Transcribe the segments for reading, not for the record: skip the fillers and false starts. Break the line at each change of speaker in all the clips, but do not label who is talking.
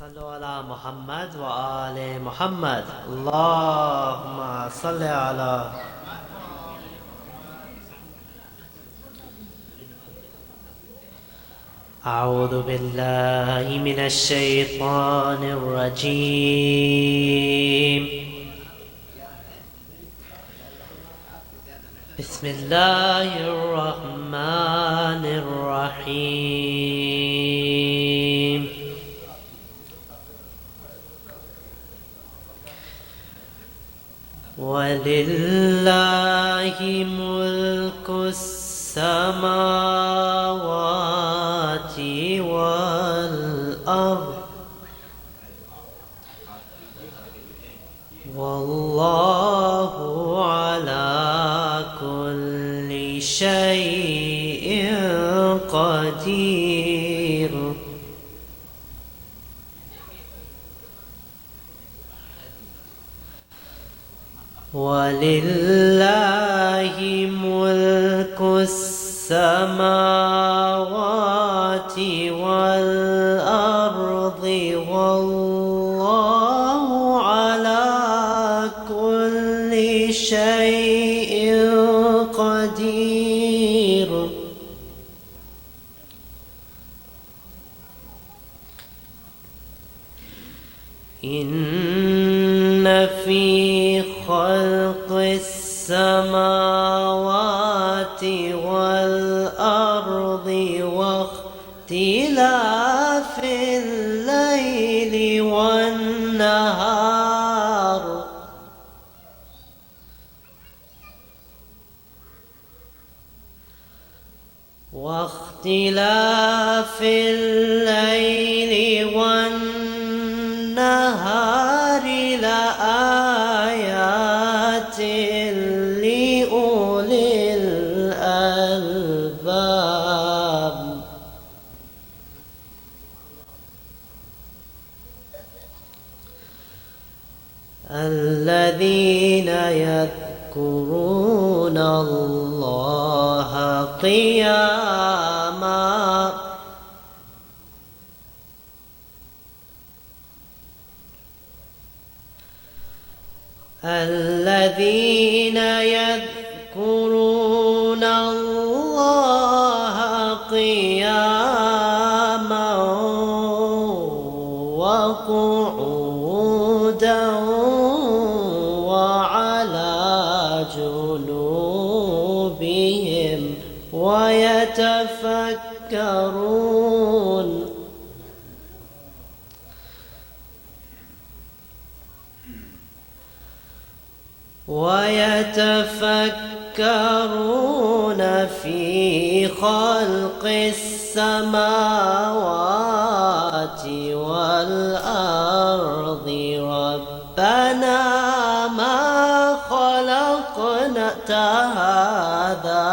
صلوا على محمد وآل محمد اللهم صل على أعوذ بالله من الشيطان الرجيم بسم الله الرحمن الرحيم ولله ملك السماوات والأرض والله على كل شيء قدير ولله ملك السماوات والأرض والله على كل شيء قدير إن في خلق السماوات والأرض واختلاف الليل والنهار واختلاف الليل والنهار لآيات لأولي الألباب الذين يذكرون الله قياما الذين يذكرون الله قياما وقعودا وعلى جنوبهم ويتفكرون في خلق السماوات والأرض ربنا ما خلقت هذا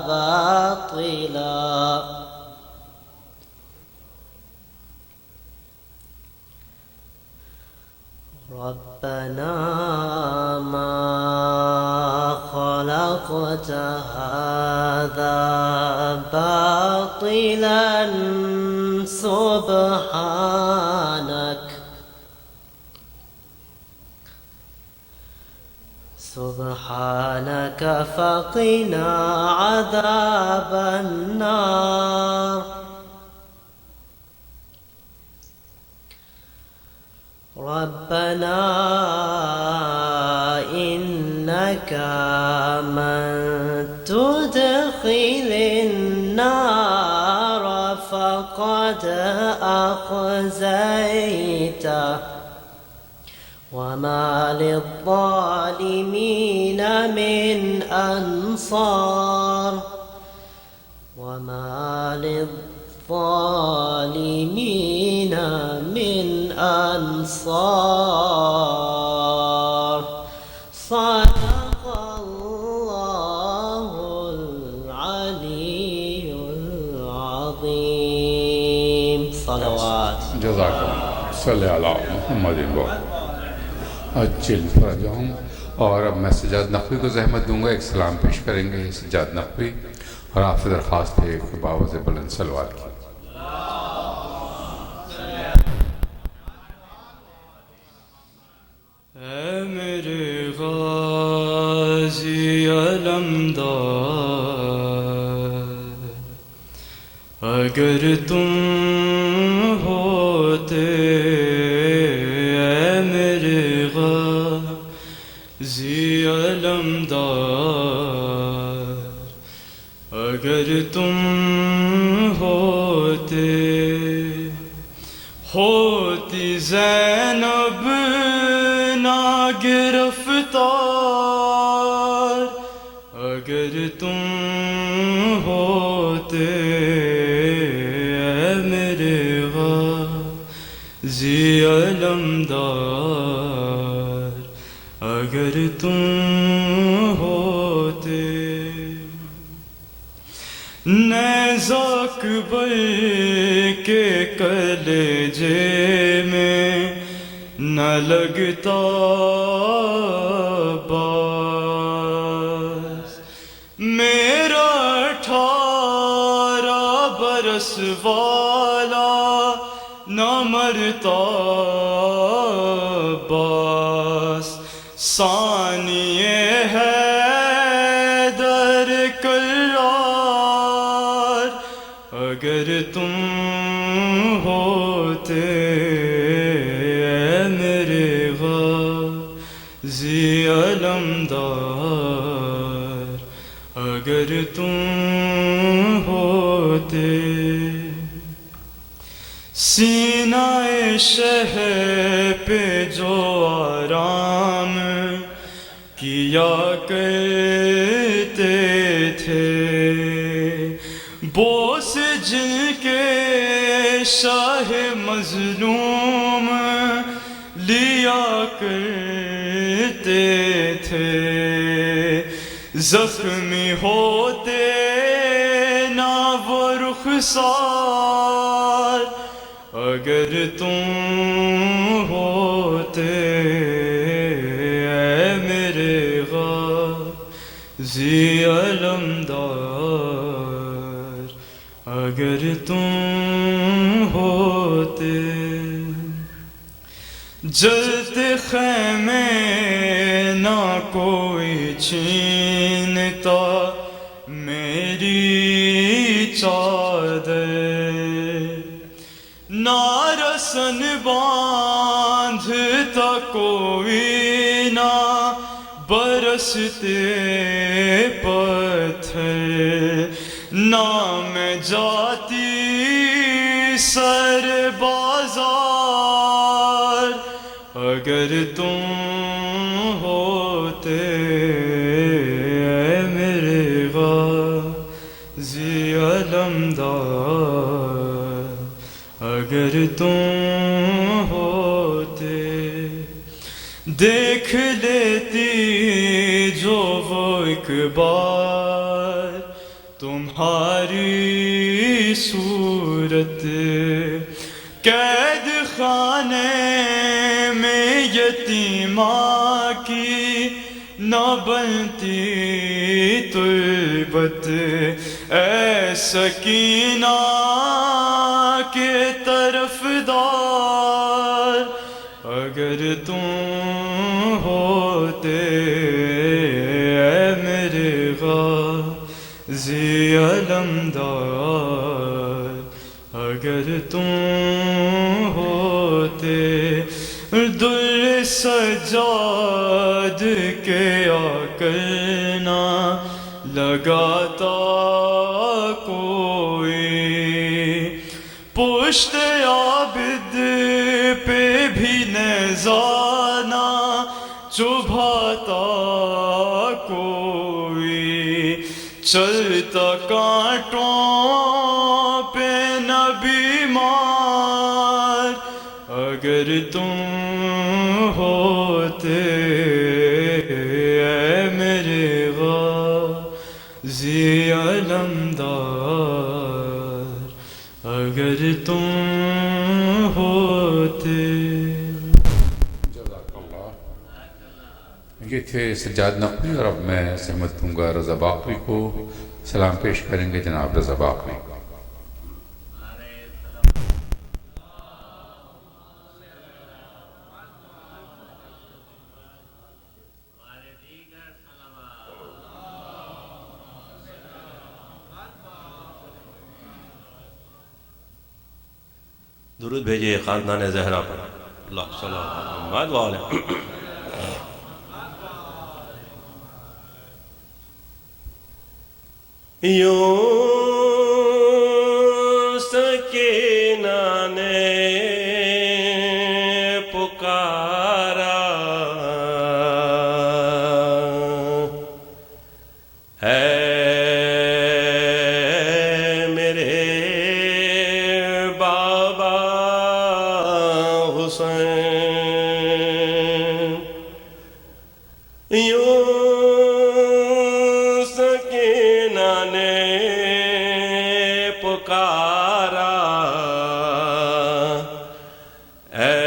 باطلا ربنا ما خلقت هذا باطلا سبحانك فقنا عذاب النار ربنا إنك من تدخل النار فقد أخزيته وما للظالمين من أنصار وما للظالمين من أنصار صدق الله العلي العظيم صلوات صلوات
جزاکم صلی علی محمد اجل فرجہم۔ اور اب میں سجاد نقوی کو زحمت دوں گا، ایک سلام پیش کریں گے سجاد نقوی، اور آپ سے درخواست ہے کہ باوز بلند صلوات کی۔
اے میرے غازی علمدار، اگر تم ہوتے، اے میرے غازی علمدار، اگر تم ہوتی زینب نا گرفتار، اگر تم ہوتے، اے میرے غازی علمدار، اگر تم ہوتے، نیزہ اکبر کے کلیجے میں نہ لگتا باز، میرا 18 برس والا نہ مرتا باز، ثانی حیدر کرار، اگر تم ہوتے، اے میرے غازی علمدار، اگر تم ہوتے، سینہ شہ پہ جو آرام کیا کرتے تھے، بوس جن کے شاہ مظلوم لیا کرتے تھے، زخمی ہوتے نہ وہ رخسار، اگر تم ہوتے، اے میرے غازی علمدار، اگر تم ہوتے، جلتے خیمے نہ کوئی چھینتا میری چادر، نہ رسن باندھتا کوئی، نہ برستے پتھر، نہ میں جاتی سر بازار، اگر تم ہوتے، اے میرے غازی علمدار، اگر تم ہوتے، دیکھ لیتی جو وہ ایک بار تمہاری صورت، قید خانے میں یتیماں کی نہ بنتی تربت، اے سکینہ کے طرفدار، اگر تم ہوتے، اے میرے غازی علمدار، اگر تم ہوتے، در سجاد کے آ کرنا لگاتا کوئی، پشت عابد پہ بھی نیزانہ چبھاتا کوئی، چلتا کانٹوں پہ نہ بیمار، اگر تم ہوتے، اے میرے غازی علمدار، اگر تم
یہ تھے سجاد نقوی، اور اب میں سمجھ دوں گا رضا باقوی کو. سلام پیش کریں گے جناب رضا باقوی.
درود بھیجئے خاندان زہرا پر. اللہ صلی اللہ علیہ وسلم. یوں سکینہ نے پکارا ہے میرے بابا حسین. یوں سکینہ نے پکارا اے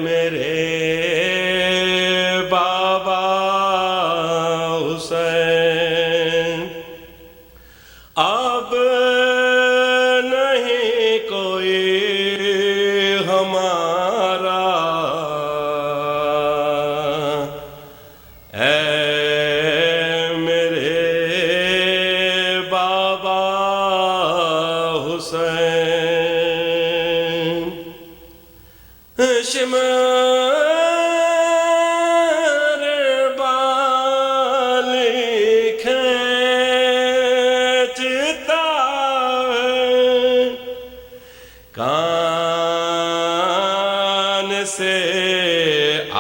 میرے بابا حسین. اب نہیں کوئی ہمارا اے میرے بابا حسین. شمر بالی کھینچتا ہے کان سے آ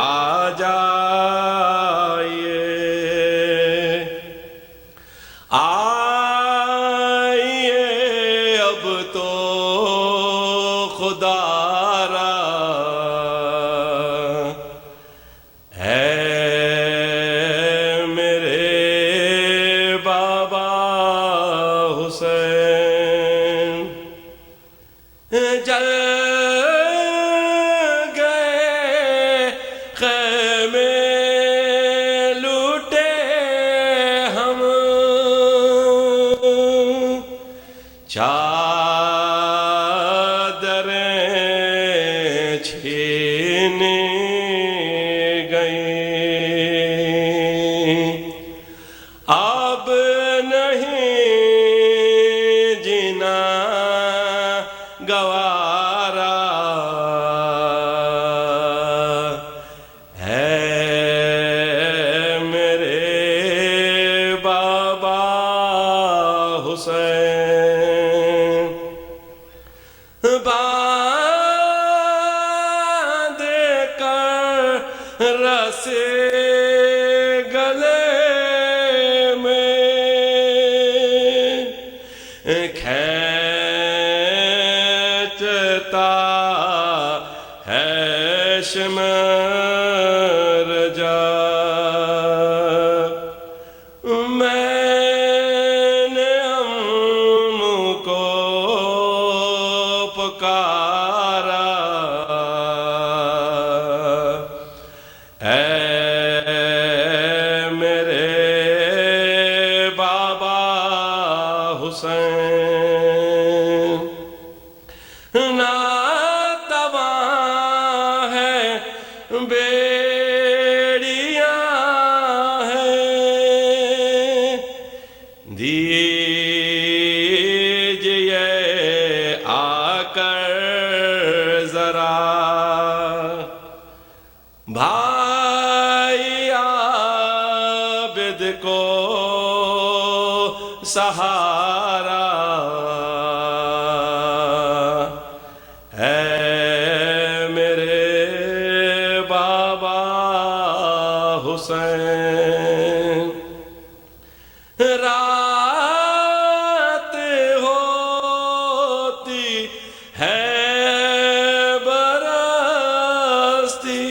جائیے آئیے اب تو خدا را ہے میرے بابا حسین. جل گئے خیمے لوٹے ہم چادریں چھینی گئیں. اب نہیں جینا گوارا ہے میرے بابا حسین. باندھ کر رسے گلے میں کھینچتا ہے شمر جا. میں نے ہم کو پکارا اے میرے بابا حسین. ناتواں ہے بیڑیاں ہیں دیجئے آ کر ذرا بھائی عابد کو سہارا ہے میرے بابا حسین. رات ہوتی ہے برستی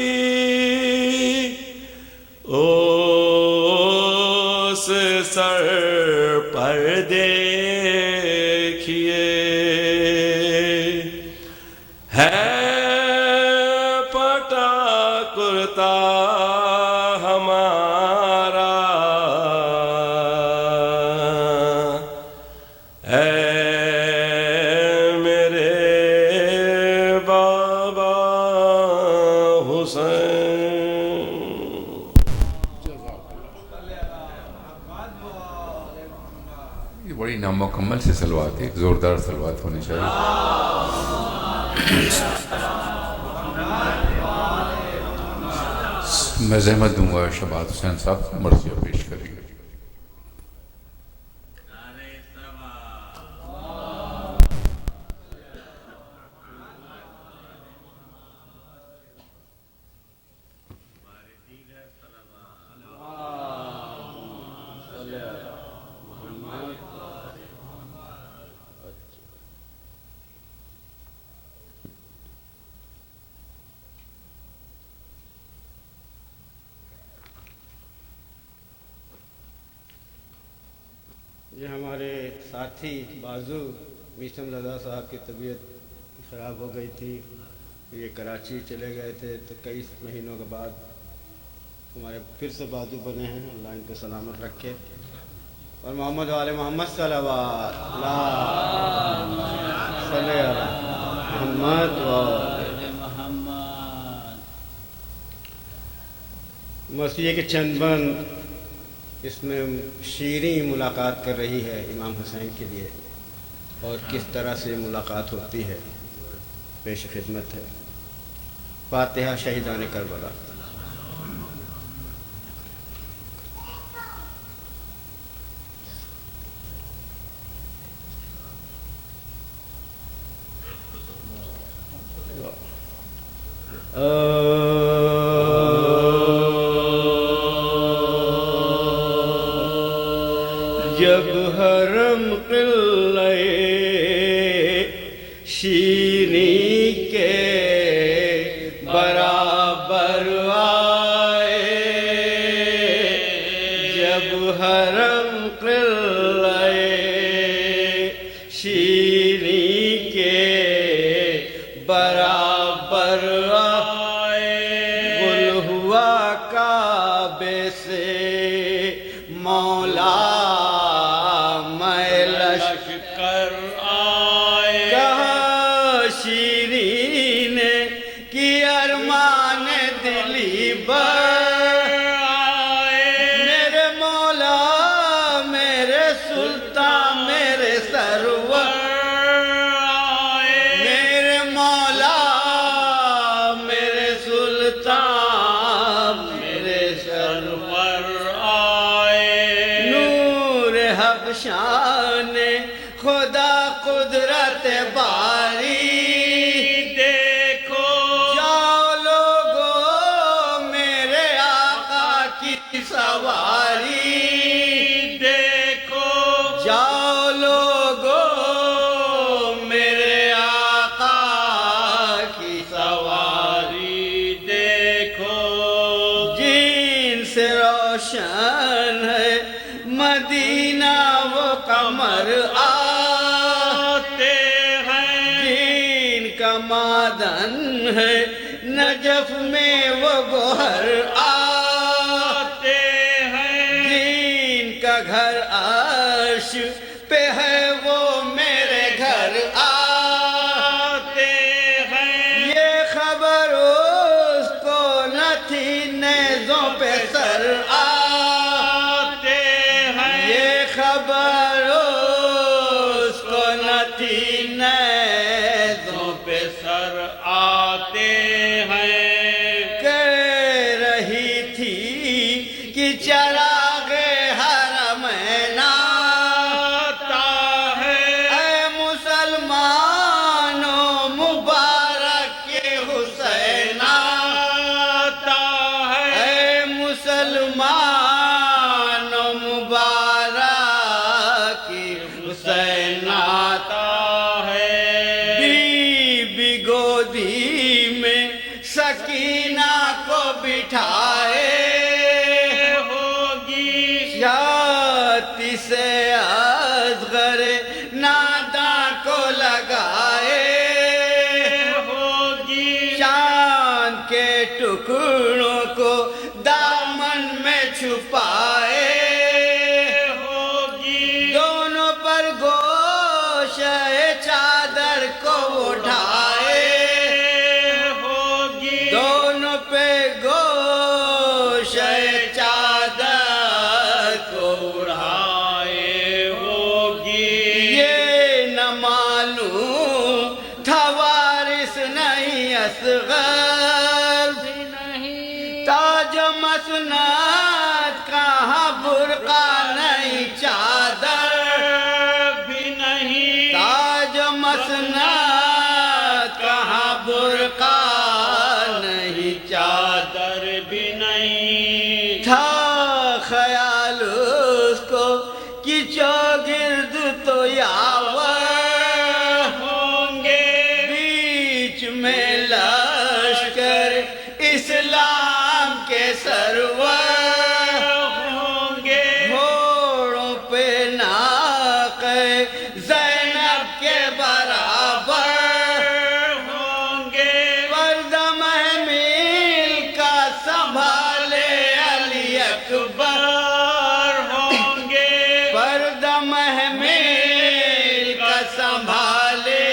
اس سر پر دیکھیے ہے پٹا کرتا
نامکمل سی سلوات ہے، زوردار سلوات ہونی چاہیے. میں زحمت دوں گا شہباز حسین صاحب کو مرثیہ پیش کریں گے.
یہ ہمارے ساتھی بازو میشم رضا صاحب کی طبیعت خراب ہو گئی تھی، یہ کراچی چلے گئے تھے، تو کئی مہینوں کے بعد ہمارے پھر سے بازو بنے ہیں. اللہ ان کو سلامت رکھے. اور محمد والے محمد صلوات صلی اللہ محمد مرثیے کے چند بند اس میں شیریں ملاقات کر رہی ہے امام حسین کے لیے، اور کس طرح سے ملاقات ہوتی ہے پیش خدمت ہے. فاتحہ شہیدان کربلا. جب حرم قلعہ شیریں کے برابر آئے، جب حرم قلعہ شیریں کے برابر آئے، گل ہوا کعبے سے مولا شیریں نے کی ارمان دلی آئے، میرے مولا میرے سلطان میرے سرور آئے، میرے مولا میرے سلطان میرے سرور آئے. نور حبشان خدا قدرت باری، دیکھو جاؤ لوگو میرے آقا کی سواری، دیکھو جاؤ لوگو میرے آقا کی سواری، دیکھو جن سے روشن ہے مدینہ وہ قمر معدن ہے نجف میں وہ گوہر آتے ہیں، جن کا گھر عرش پہ ہے وہ میرے گھر آتے ہیں. یہ خبر اس کو نہ تھی نیزوں پہ سر آتے ہیں، یہ خبر اس کو نہ تھی سر آتے ہیں. کہہ رہی تھی کہ چراغ حرمین آتا ہے، اے مسلمانوں مبارک کے حسین آتا ہے، اے مسلمانوں مبارک کے حسین آتا ہے. گودی میں سکینہ کو بٹھائے ہوگی، شاتی سے اصغر ناداں کو لگائے ہوگی، چاند کے ٹکڑوں کو دامن میں چھپائے ہوگی، دونوں پر گوشہ چادر کو اٹھائے ہوگی، دونوں پہ گوشہ چادر کو اڑائے ہوگی. نہیں اصغر تاج و مسند کہاں برقع نہیں چادر
بھی نہیں
تاج و مسند کہاں برقع نہیں
چادر بھی نہیں
تھا خیال اس کو کہ چوگرد تو یاور
ہوں گے
بیچ میں لشکر اسلام کے سرور
ہوں گے
گھوڑوں پہ ناقے زینب کے برابر
ہوں گے
پردہ محمل کا سنبھالے علی اکبر
ہوں گے
پردہ محمل کا سنبھالے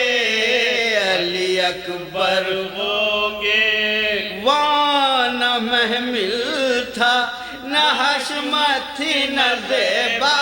علی اکبر
ہوں گے
وہاں نہ محمل تھا نہ حشمت تھی نہ زیبا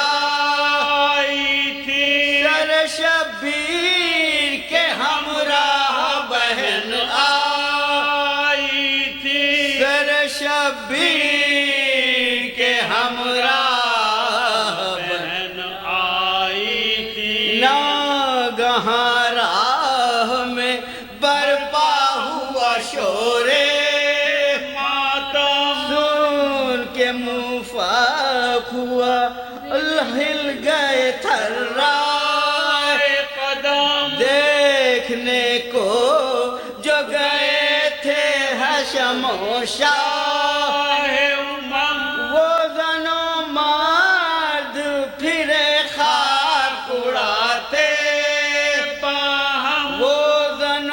آئی تھی
سر شبیر کے ہمراہ بہن
آئی تھی
سر شبیر کے ہمراہ
بہن آئی تھی
ناگہاں راہ میں برپا ہوا شورے
ماتم
سن کے منہ فاق ہوا ہل گئے تھرائے
قدم
دیکھنے کو جو گئے تھے حشم و شاہ وہ زن و مرد پھرے خاک اڑاتے وہ زن و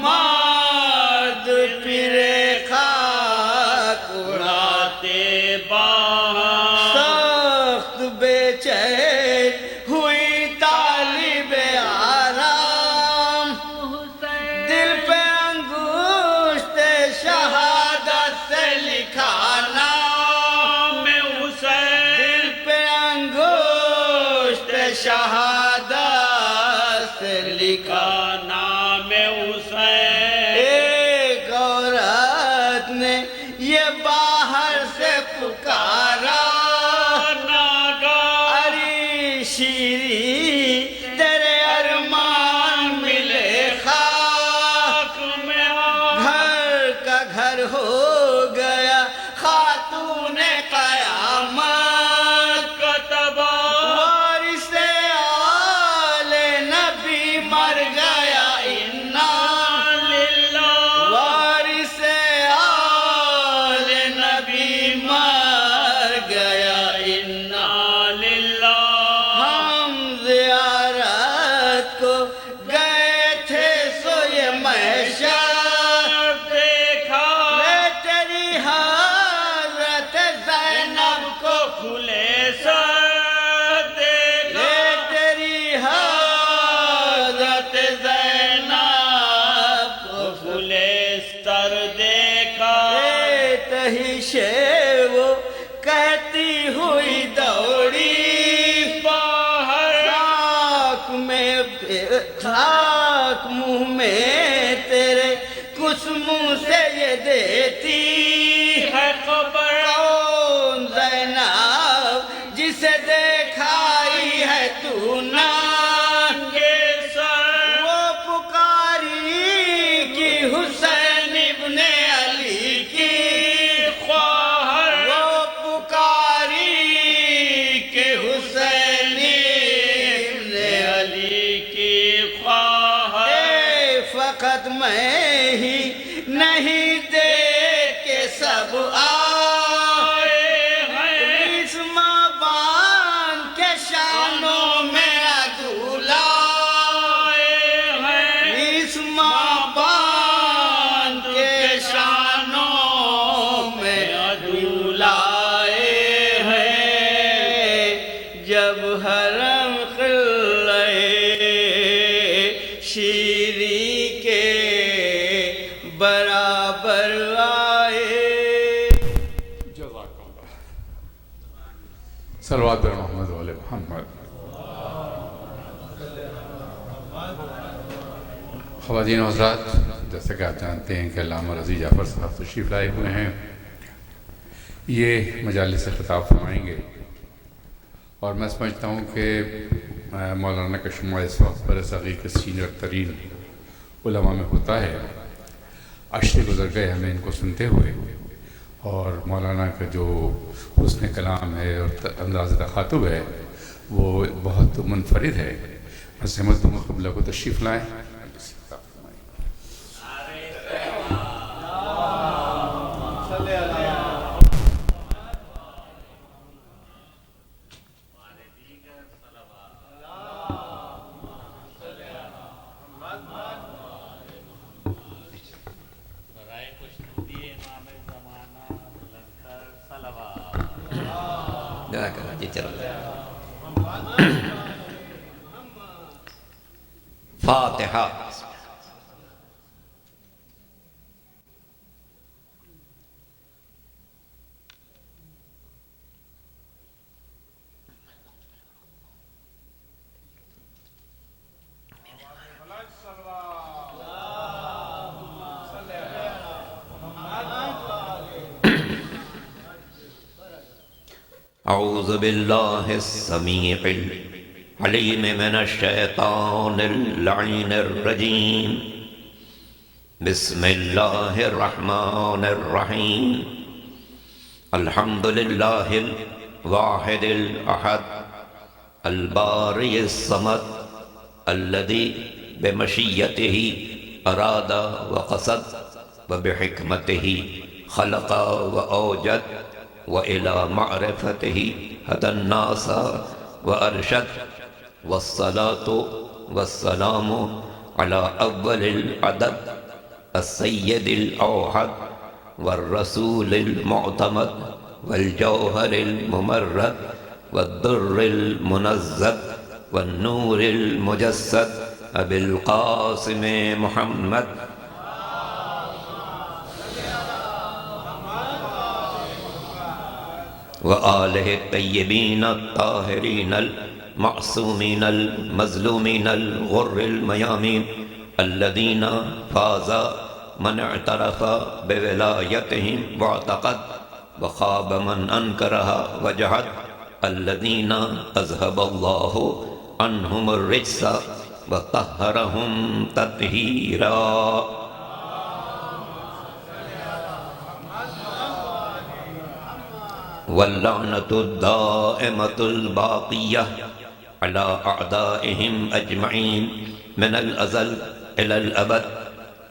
مرد پھرے خاک اڑاتے سخت بے چین ہوئی طالب آرام دل پہ انگشت شہادت سے لکھا نام دل پہ انگشت شہادت سے لکھا
نام حسین
ایک عورت نے یہ باہر سے پکارا اری شیری تیرے ارمان ملے خاک
میں
گھر کا گھر ہو گیا خاتون قیامت
کتبا
وارث آل نبی مر گیا انا
للہ
وارث آل نبی مر گیا انا
للہ
ہم زیارت کو گئے تھے سو یہ محشر
دیکھا
میں تیری حضرت زینب کو
کھلے سر دیکھا
لے تیری حضرت زینب کو
کھلے سر دیکھا
اے تہی وہ کہتی ہوئی دوڑی
باہر
خاک میں خاک منہ میں تیرے کس منہ سے یہ دیتی
ہے خبر
کون زینب جسے دیکھائی ہے تو ننگے
سر
وہ پکاری کی حسین ابن علی کی
خواہر
وہ پکاری کہ حسین ابن علی
کی خواہر
اے فقط میں ہی نہیں دیکھ کے سب آئے
ہیں
اسما باندھ کے شانوں میں عدولہ اسما باندھ کے شانوں میں عدولہ جب حرم قلعہ شیری کے برابر آئے
صلوات بر محمد و علی محمد. خواتین و حضرات، جیسا کہ آپ جانتے ہیں کہ علامہ رضی جعفر صاحب تشریف لائے ہوئے ہیں، یہ مجالس سے خطاب فرمائیں گے، اور میں سمجھتا ہوں کہ مولانا کا شمار اس وقت برِ صغیر کے سینئر ترین علماء میں ہوتا ہے۔ عشرے گزر گئے ہمیں ان کو سنتے ہوئے، اور مولانا کا جو حسن کلام ہے اور انداز تخاطب ہے وہ بہت منفرد ہے۔ میں سمجھتا ہوں قبلہ کو تشریف لائیں۔
جی چلو فاتحہ۔ اعوذ باللہ السمیع العلیم من الشیطان اللعین الرجیم، بسم اللہ الرحمن الرحیم، الحمد للہ الواحد الاحد الباری الصمد الذی بمشیتہ اراد وقصد وبحکمتہ خلق واوجد وإلى معرفته هدى الناس وأرشد، والصلاة والسلام على أول العدد السيد الأوحد والرسول المعتمد والجوهر الممرد والدر المنزد والنور المجسد أبي القاسم محمد وآلہ الطیبین الطاہرین المعصومین المظلومین الغر المیامین الذین فاز من اعترف بولایتہم واعتقد وخاب من انکرہا وجحد، الذین اذہب اللہ عنہم الرجس وطہرہم تطہیرا۔ واللعنة الدائمة الباقية على أعدائهم أجمعين من الأزل إلى الأبد،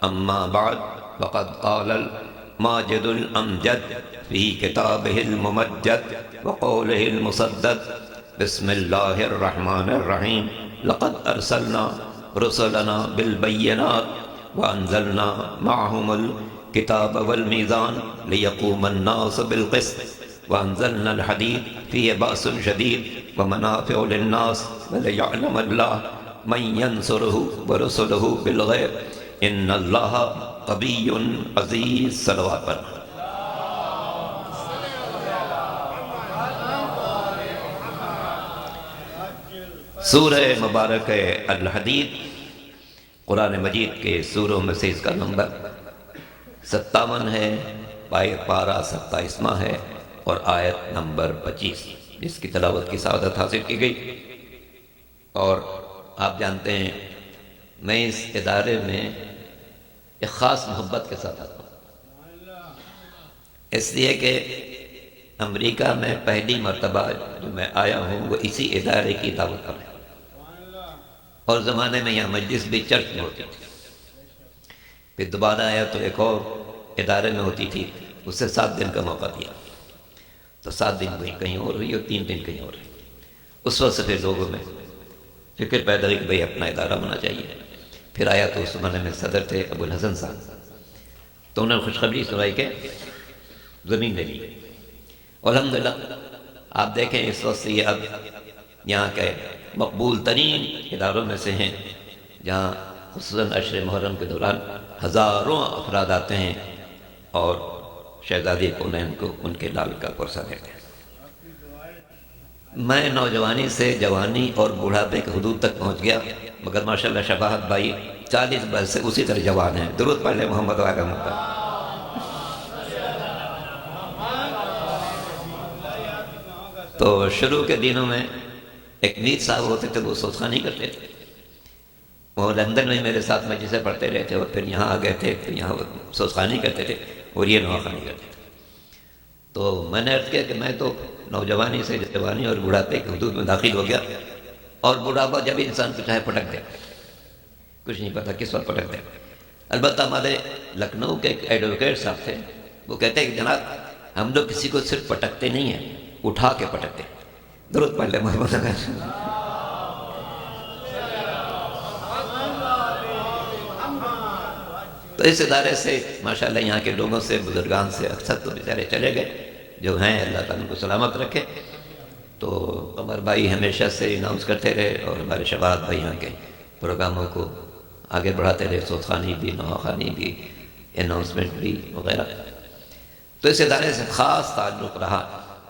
أما بعد، فقد قال الماجد الأمجد في كتابه الممجد وقوله المسدد، بسم الله الرحمن الرحيم، لقد أرسلنا رسلنا بالبينات وأنزلنا معهم الكتاب والميزان ليقوم الناس بالقسط، وأنزلنا الحديد فيه بأس شديد ومنافع للناس وليعلم الله من ينصره ورسله بالغيب إن الله قوي عزيز۔ صلوات پر سورہ مبارک الحدید قرآن مجید کے سوروں میں سے اس کا نمبر 57 ہے، پارہ 27واں ہے، اور آیت نمبر 25 جس کی تلاوت کی سعادت حاصل کی گئی۔ اور آپ جانتے ہیں میں اس ادارے میں ایک خاص محبت کے ساتھ آتا ہوں، اس لیے کہ امریکہ میں پہلی مرتبہ جو میں آیا ہوں وہ اسی ادارے کی دعوت پر ہے، اور زمانے میں یہاں مجلس بھی چرچ میں ہوتی تھی، پھر دوبارہ آیا تو ایک اور ادارے میں ہوتی تھی، اس سے 7 دن کا موقع دیا، تو 7 دن کہیں اور رہی اور 3 دن کہیں اور رہی۔ اس وقت سے پھر لوگوں میں فکر پیدا ہوئی کہ بھئی اپنا ادارہ ہونا چاہیے۔ پھر آیا تو اس زمانے میں صدر تھے ابو الحسن صاحب، تو انہوں نے خوشخبری سنائی کہ زمین لے لی۔ الحمدللہ آپ دیکھیں اس وقت سے یہ اب یہاں کے مقبول ترین اداروں میں سے ہیں، جہاں خصوصاً عشر محرم کے دوران ہزاروں افراد آتے ہیں اور شہزادی کونین کو ان کے لال کا قرصہ دیتے ہیں۔ میں نوجوانی سے جوانی اور بوڑھاپے کے حدود تک پہنچ گیا، مگر ماشاءاللہ شفاعت بھائی 40 برس سے اسی طرح جوان ہیں. درود پڑھ لیں محمد وعلیہ محمد. تو شروع کے دنوں میں ایک میر صاحب ہوتے تھے، وہ سوچخانی کرتے تھے. وہ لندن میں میرے ساتھ مجلسیں پڑھتے رہے تھے اور پھر یہاں آ گئے تھے، پھر یہاں سوچخانی کرتے تھے اور یہ نواخانی کرتے تھے. تو میں نے عرض کیا کہ میں تو نوجوانی سے جوانی اور بڑھاپے کی حدود میں داخل ہو گیا، اور بڑھاپا جب انسان کو چاہے پٹک دے، کچھ نہیں پتہ کس وقت پٹک دے. البتہ ہمارے لکھنؤ کے ایک ایڈوکیٹ صاحب تھے، وہ کہتے ہیں کہ جناب ہم لوگ کسی کو صرف پٹکتے نہیں ہیں، اٹھا کے پٹکتے. درود پڑھ لیں محمد. تو اس ادارے سے ماشاءاللہ یہاں کے لوگوں سے، بزرگان سے اکثر تو بیچارے چلے گئے، جو ہیں اللہ تعالیٰ ان کو سلامت رکھے. تو قمر بھائی ہمیشہ سے اناؤنس کرتے رہے اور ہمارے شباب بھائی یہاں کے پروگراموں کو آگے بڑھاتے رہے، سوتخانی بھی، نواخانی بھی، اناؤنسمنٹ بھی وغیرہ. تو اس ادارے سے خاص تعلق رہا،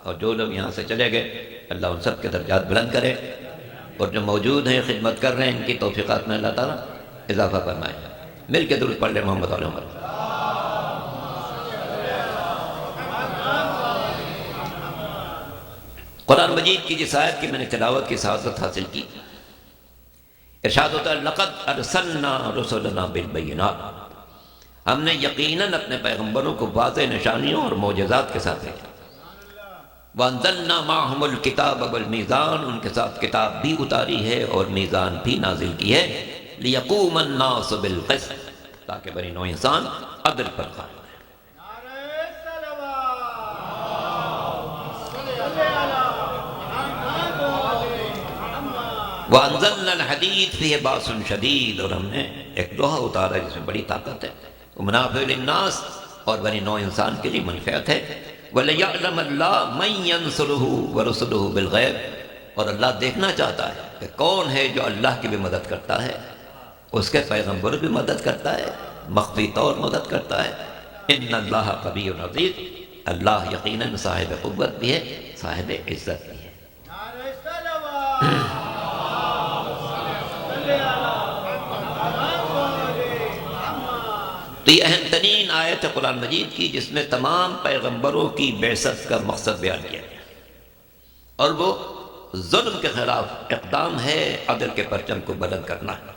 اور جو لوگ یہاں سے چلے گئے اللہ ان سب کے درجات بلند کرے، اور جو موجود ہیں خدمت کر رہے ہیں ان کی توفیقات میں اللہ تعالیٰ اضافہ فرمائے. مل کے درود پڑھ لیں محمد علیہ محمد. قرآن مجید کی جس آیت کی میں نے تلاوت کی سعادت حاصل کی، ارشاد ہوتا ہے لَقَدْ أَرْسَلْنَا رُسُلَنَا بِالْبَيِّنَاتِ، ہم نے یقیناً اپنے پیغمبروں کو واضح نشانیوں اور معجزات کے ساتھ بھیجا. وَأَنزَلْنَا مَعَهُمُ الْكِتَابَ وَالْمِيزَانَ، ان کے ساتھ کتاب بھی اتاری ہے اور میزان بھی نازل کی ہے. لِيَقُومَ النَّاسُ بِالْقِسْطِ، تاکہ بنی نوع انسان عدل پر قائم ہے. وَأَنزَلْنَا الْحَدِيدَ فِيهِ بَأْسٌ شَدِيدٌ، اور ہم نے ایک لوہا اتارا جس میں بڑی طاقت ہے. وَمَنَافِعُ لِلنَّاسِ، اور بنی نوع انسان کے لیے منفعت ہے. وَلِيَعْلَمَ اللَّهُ مَن يَنصُرُهُ وَرُسُلُهُ بِالْغَيْبِ، اور اللہ دیکھنا چاہتا ہے کہ کون ہے جو اللہ کی بھی مدد کرتا ہے، اس کے پیغمبر بھی مدد کرتا ہے، مخفی طور مدد کرتا ہے. ان اللہ قوی عزیز، اللہ یقیناً صاحب قوت بھی ہے، صاحب عزت بھی ہے. تو یہ اہم ترین آیت ہے قرآن مجید کی، جس میں تمام پیغمبروں کی بعثت کا مقصد بیان کیا گیا، اور وہ ظلم کے خلاف اقدام ہے، عدل کے پرچم کو بلند کرنا ہے.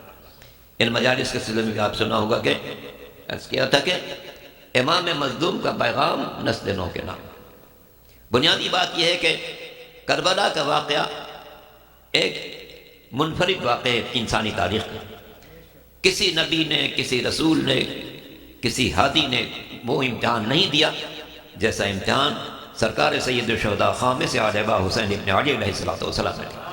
ان مجالس کے سلسلے میں بھی آپ سنا ہوگا کہ عرض کیا تھا کہ امام مظلوم کا پیغام نسل نو کے نام. بنیادی بات یہ ہے کہ کربلا کا واقعہ ایک منفرد واقعہ ہے انسانی تاریخ کا. کسی نبی نے، کسی رسول نے، کسی ہادی نے وہ امتحان نہیں دیا جیسا امتحان سرکار سید الشہداء خامس عالبہ حسین ابن علی علیہ السلام نے دیا.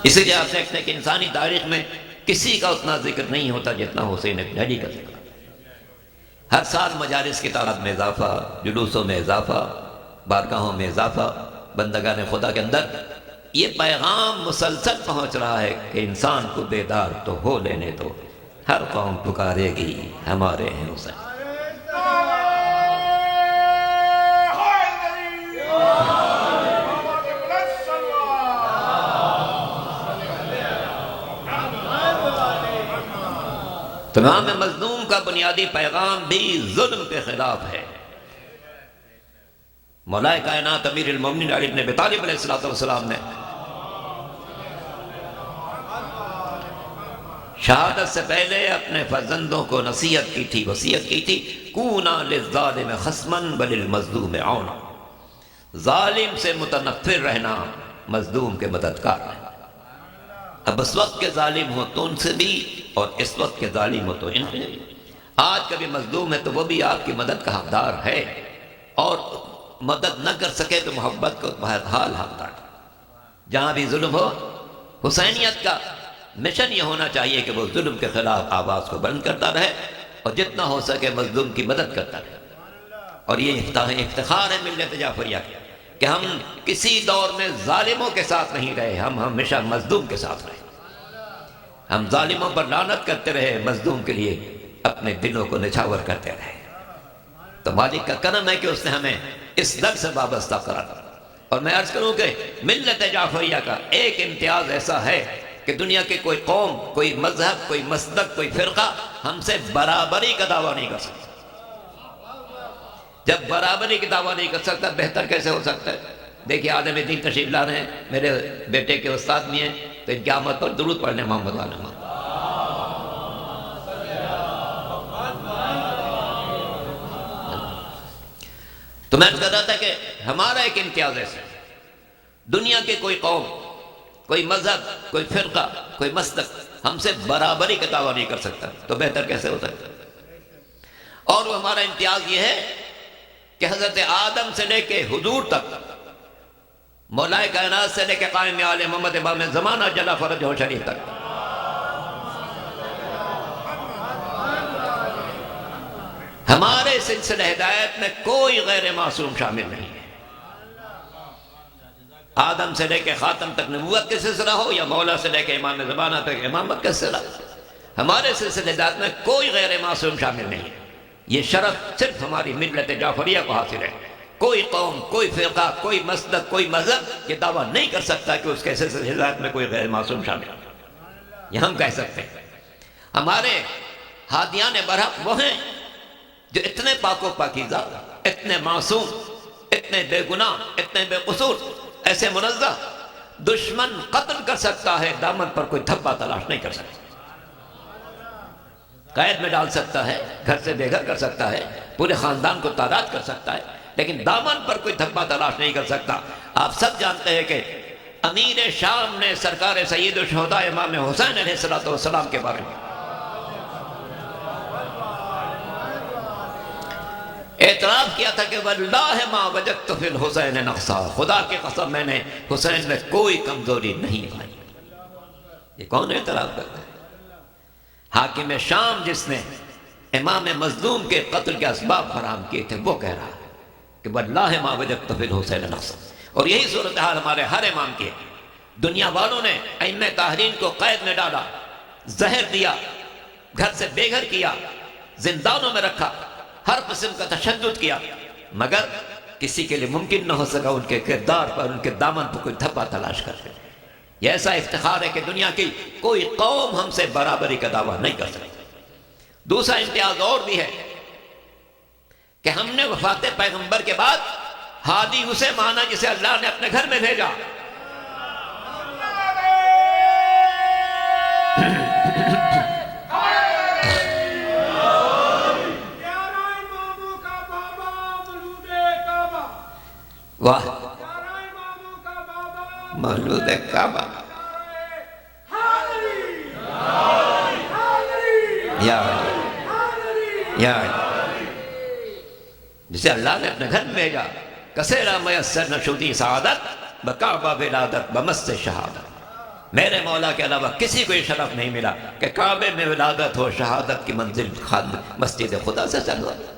اسی لیے آپ دیکھتے ہیں کہ انسانی تاریخ میں کسی کا اتنا ذکر نہیں ہوتا جتنا حسین ابن علی کا ذکر. ہر سال مجالس کی تعداد میں اضافہ، جلوسوں میں اضافہ، بارگاہوں میں اضافہ، بندگان خدا کے اندر یہ پیغام مسلسل پہنچ رہا ہے کہ انسان کو بیدار تو ہو لینے دو، ہر قوم پکارے گی ہمارے ہیں حسین. تمام مظلوم کا بنیادی پیغام بھی ظلم کے خلاف ہے. مولا کائنات امیر المومنین علی بن ابی طالب علیہ السلام نے شہادت سے پہلے اپنے فرزندوں کو نصیحت کی تھی، وصیت کی تھی، کونا للظالم خصما وللمظلوم عونا، ظالم سے متنفر رہنا، مظلوم کے مددگار رہنا. اب اس وقت کے ظالم ہو تو ان سے بھی، اور اس وقت کے ظالم ہو تو ان سے بھی. آج کبھی مظلوم ہے تو وہ بھی آپ کی مدد کا حقدار ہے، اور مدد نہ کر سکے تو محبت کو بہرحال حقدار. جہاں بھی ظلم ہو، حسینیت کا مشن یہ ہونا چاہیے کہ وہ ظلم کے خلاف آواز کو بلند کرتا رہے اور جتنا ہو سکے مظلوم کی مدد کرتا رہے. اور یہ افتخار ہے ملت جعفریہ کہ ہم کسی دور میں ظالموں کے ساتھ نہیں رہے، ہم ہمیشہ مظلوم کے ساتھ رہے. ہم ظالموں پر لعنت کرتے رہے، مظلوم کے لیے اپنے دلوں کو نچھاور کرتے رہے. تو مالک کا کرم ہے کہ اس نے ہمیں اس در سے وابستہ قرار دیا. اور میں عرض کروں کہ ملت جعفریہ کا ایک امتیاز ایسا ہے کہ دنیا کے کوئی قوم، کوئی مذہب، کوئی مسلک، کوئی فرقہ ہم سے برابری کا دعویٰ نہیں کر سکتا۔ جب برابری کی دعویٰ نہیں کر سکتا، بہتر کیسے ہو سکتا ہے؟ دیکھیے عالم دین تشریف لا رہے ہیں، میرے بیٹے کے استاد بھی ہیں، تو ان کی آمد پر درود پڑھنے محمد والے محمد۔ تو میں کہہ رہا تھا کہ ہمارا ایک امتیاز ایسا ہے، دنیا کے کوئی قوم، کوئی مذہب، کوئی فرقہ، کوئی مسلک ہم سے برابری کا دعویٰ نہیں کر سکتا، تو بہتر کیسے ہو سکتا ہے؟ اور وہ ہمارا امتیاز یہ ہے کہ حضرت آدم سے لے کے حضور تک، مولا کائنات سے لے کے قائم آل محمد امام زمانہ جلا فرج ہو شریف تک، ہمارے سلسلہ ہدایت میں کوئی غیر معصوم شامل نہیں ہے۔ آدم سے لے کے خاتم تک نبوت کے سلسلہ ہو، یا مولا سے لے کے امام زمانہ تک امامت کا سلسلہ، ہمارے سلسلہ ہدایت میں کوئی غیر معصوم شامل نہیں ہے۔ یہ شرف صرف ہماری ملت جعفریہ کو حاصل ہے۔ کوئی قوم، کوئی فرقہ، کوئی مسلک، کوئی مذہب یہ دعویٰ نہیں کر سکتا کہ اس کے سلسلہ ہدایت میں کوئی غیر معصوم شامل ہے۔ یہ ہم کہہ سکتے ہیں۔ ہمارے ہادیان برحق وہ ہیں جو اتنے پاک و پاکیزہ، اتنے معصوم، اتنے بے گناہ، اتنے بے قصور، ایسے منزہ، دشمن قتل کر سکتا ہے، دامن پر کوئی دھبا تلاش نہیں کر سکتا۔ قید میں ڈال سکتا ہے، گھر سے بے گھر کر سکتا ہے، پورے خاندان کو تعداد کر سکتا ہے، لیکن دامن پر کوئی دھبا تلاش نہیں کر سکتا۔ آپ سب جانتے ہیں کہ امیر شام نے سرکار سید الشہداء امام حسین علیہ السلام کے بارے میں اعتراف کیا تھا کہ واللہ ما وجدت فی الحسین نقصا، خدا کی قسم میں نے حسین میں کوئی کمزوری نہیں پائی۔ یہ کون اعتراف کرتا ہے؟ حاکم شام جس نے امام مظلوم کے قتل کے اسباب فراہم کیے تھے، وہ کہہ رہا ہے کہ واللہ ما وجدت فی الحسین نقصا۔ اور یہی صورتحال ہمارے ہر امام کی ہے۔ دنیا والوں نے ائمہ طاہرین کو قید میں ڈالا، زہر دیا، گھر سے بے گھر کیا، زندانوں میں رکھا، ہر قسم کا تشدد کیا، مگر کسی کے لیے ممکن نہ ہو سکا ان کے کردار پر، ان کے دامن پر کوئی دھبا تلاش کر کے۔ یہ ایسا افتخار ہے کہ دنیا کی کوئی قوم ہم سے برابری کا دعویٰ نہیں کر سکتی۔ دوسرا امتیاز اور بھی ہے کہ ہم نے وفات پیغمبر کے بعد ہادی اسے مانا جسے اللہ نے اپنے گھر میں بھیجا۔ واہ، مولود کعبہ، یا جسے اللہ نے اپنے گھر میں بھیجا۔ کسیرا میسر نشودی سعادت بکعبہ ولادت بمس شہادت۔ میرے مولا کے علاوہ کسی کو یہ شرف نہیں ملا کہ کعبے میں ولادت ہو، شہادت کی منزل مسجد خدا سے چل رہا۔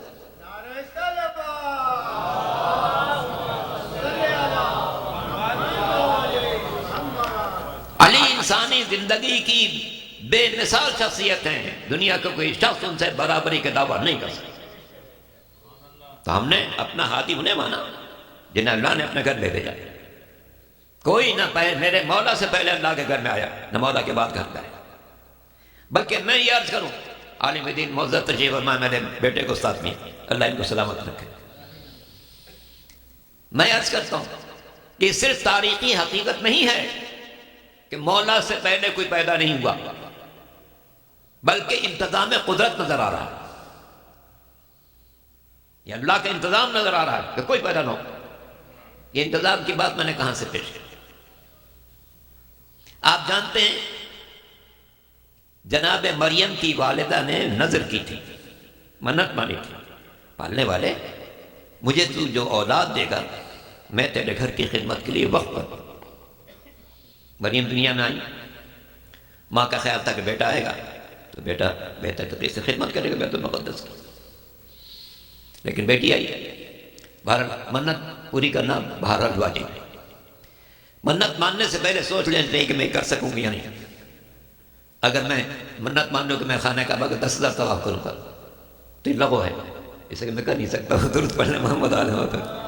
علی انسانی زندگی کی بے مثال شخصیت ہیں، دنیا کا کوئی شخص ان سے برابری کا دعویٰ نہیں کر سکتا۔ تو ہم نے اپنا ہادی انہیں مانا جنہیں اللہ نے اپنے گھر میں بھیجا۔ کوئی نہ میرے مولا سے پہلے اللہ کے گھر میں آیا، نہ مولا کے بعد گھر میں آیا۔ بلکہ میں یہ عرض کروں، عالم دین معزز تشریف فرمائے، میرے بیٹے کو استاد میں، اللہ ان کو سلامت رکھے، میں عرض کرتا ہوں کہ صرف تاریخی حقیقت نہیں ہے کہ مولا سے پہلے کوئی پیدا نہیں ہوا، بلکہ انتظام قدرت نظر آ رہا ہے۔ یہ اللہ کا انتظام نظر آ رہا ہے کہ کوئی پیدا نہ ہو۔ یہ انتظام کی بات میں نے کہاں سے پیش کی؟ آپ جانتے ہیں جناب مریم کی والدہ نے نظر کی تھی، منت مانی تھی، پالنے والے مجھے تو جو اولاد دے گا میں تیرے گھر کی خدمت کے لیے وقف کر دوں۔ مریم دنیا میں آئی، ماں کا خیال تھا کہ بیٹا آئے گا تو بیٹا بہتر طریقے سے خدمت کرے گا بیت المقدس کی، لیکن بیٹی آئی۔ بہرحال منت پوری کرنا بہرحال واجب ہے۔ منت ماننے سے پہلے سوچ لیتے ہیں کہ میں کر سکوں گی یا نہیں۔ اگر میں منت مان لوں کہ میں خانہ کعبہ کا 10,000 طواف کروں گا تو یہ لغو ہے، اسے کہ میں کر نہیں سکتا، درود پڑھنے محمد علیہ وسلم۔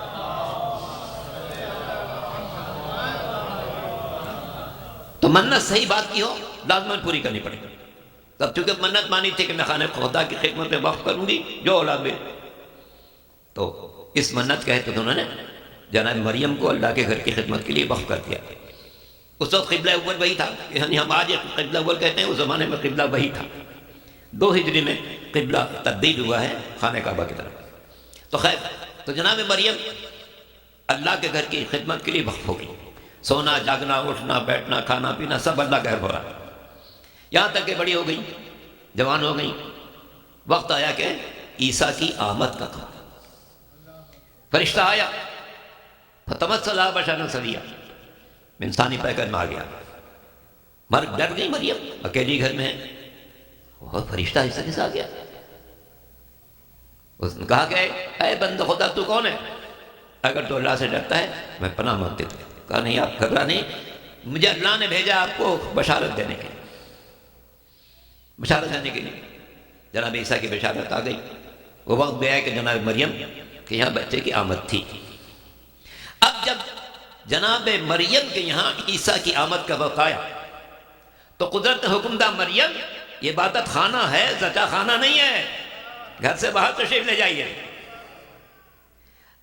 تو منت صحیح بات کی ہو لازماً پوری کرنی پڑے گی. تب چونکہ منت مانی تھی کہ میں خانہ خدا کی خدمت میں وقف کروں گی جو اولاد میں، تو اس منت کے تحت انہوں نے جناب مریم کو اللہ کے گھر کی خدمت کے لیے وقف کر دیا. اس وقت قبلہ اول وہی تھا، یعنی ہم آج قبلہ اول کہتے ہیں، اس زمانے میں قبلہ وہی تھا. 2 ہجری میں قبلہ تبدیل ہوا ہے خانہ کعبہ کی طرف. تو خیر، تو جناب مریم اللہ کے گھر کی خدمت کے لیے وقف ہو گئی. سونا جاگنا اٹھنا بیٹھنا کھانا پینا سب اللہ کا گھر ہو رہا ہے. یہاں تک کہ بڑی ہو گئی، جوان ہو گئی. وقت آیا کہ عیسیٰ کی آمد کا تھا. فرشتہ آیا، فتمثل بشرا سویا، انسانی پیکر میں آ گیا. ڈر گئی مریم، اکیلی گھر میں ہے، اور فرشتہ عیسیٰ کے ساتھ آ گیا. اس نے کہا کہ اے بندہ خدا تو کون ہے؟ اگر تو اللہ سے ڈرتا ہے میں پناہ مانگتے تھے. کہا نہیں آپ گھبرا نہیں، مجھے اللہ نے بھیجا آپ کو بشارت دینے کے لیے. بشارت دینے کے لیے جناب عیسیٰ کی بشارت آ گئی. وہ وقت بھی آیا کہ جناب مریم کہ یہاں بچے کی آمد تھی. اب جب جناب مریم کے یہاں عیسیٰ کی آمد کا وقت آیا تو قدرت نے حکم دا مریم یہ عبادت خانہ ہے، زکا خانہ نہیں ہے، گھر سے باہر تشریف لے جائیے.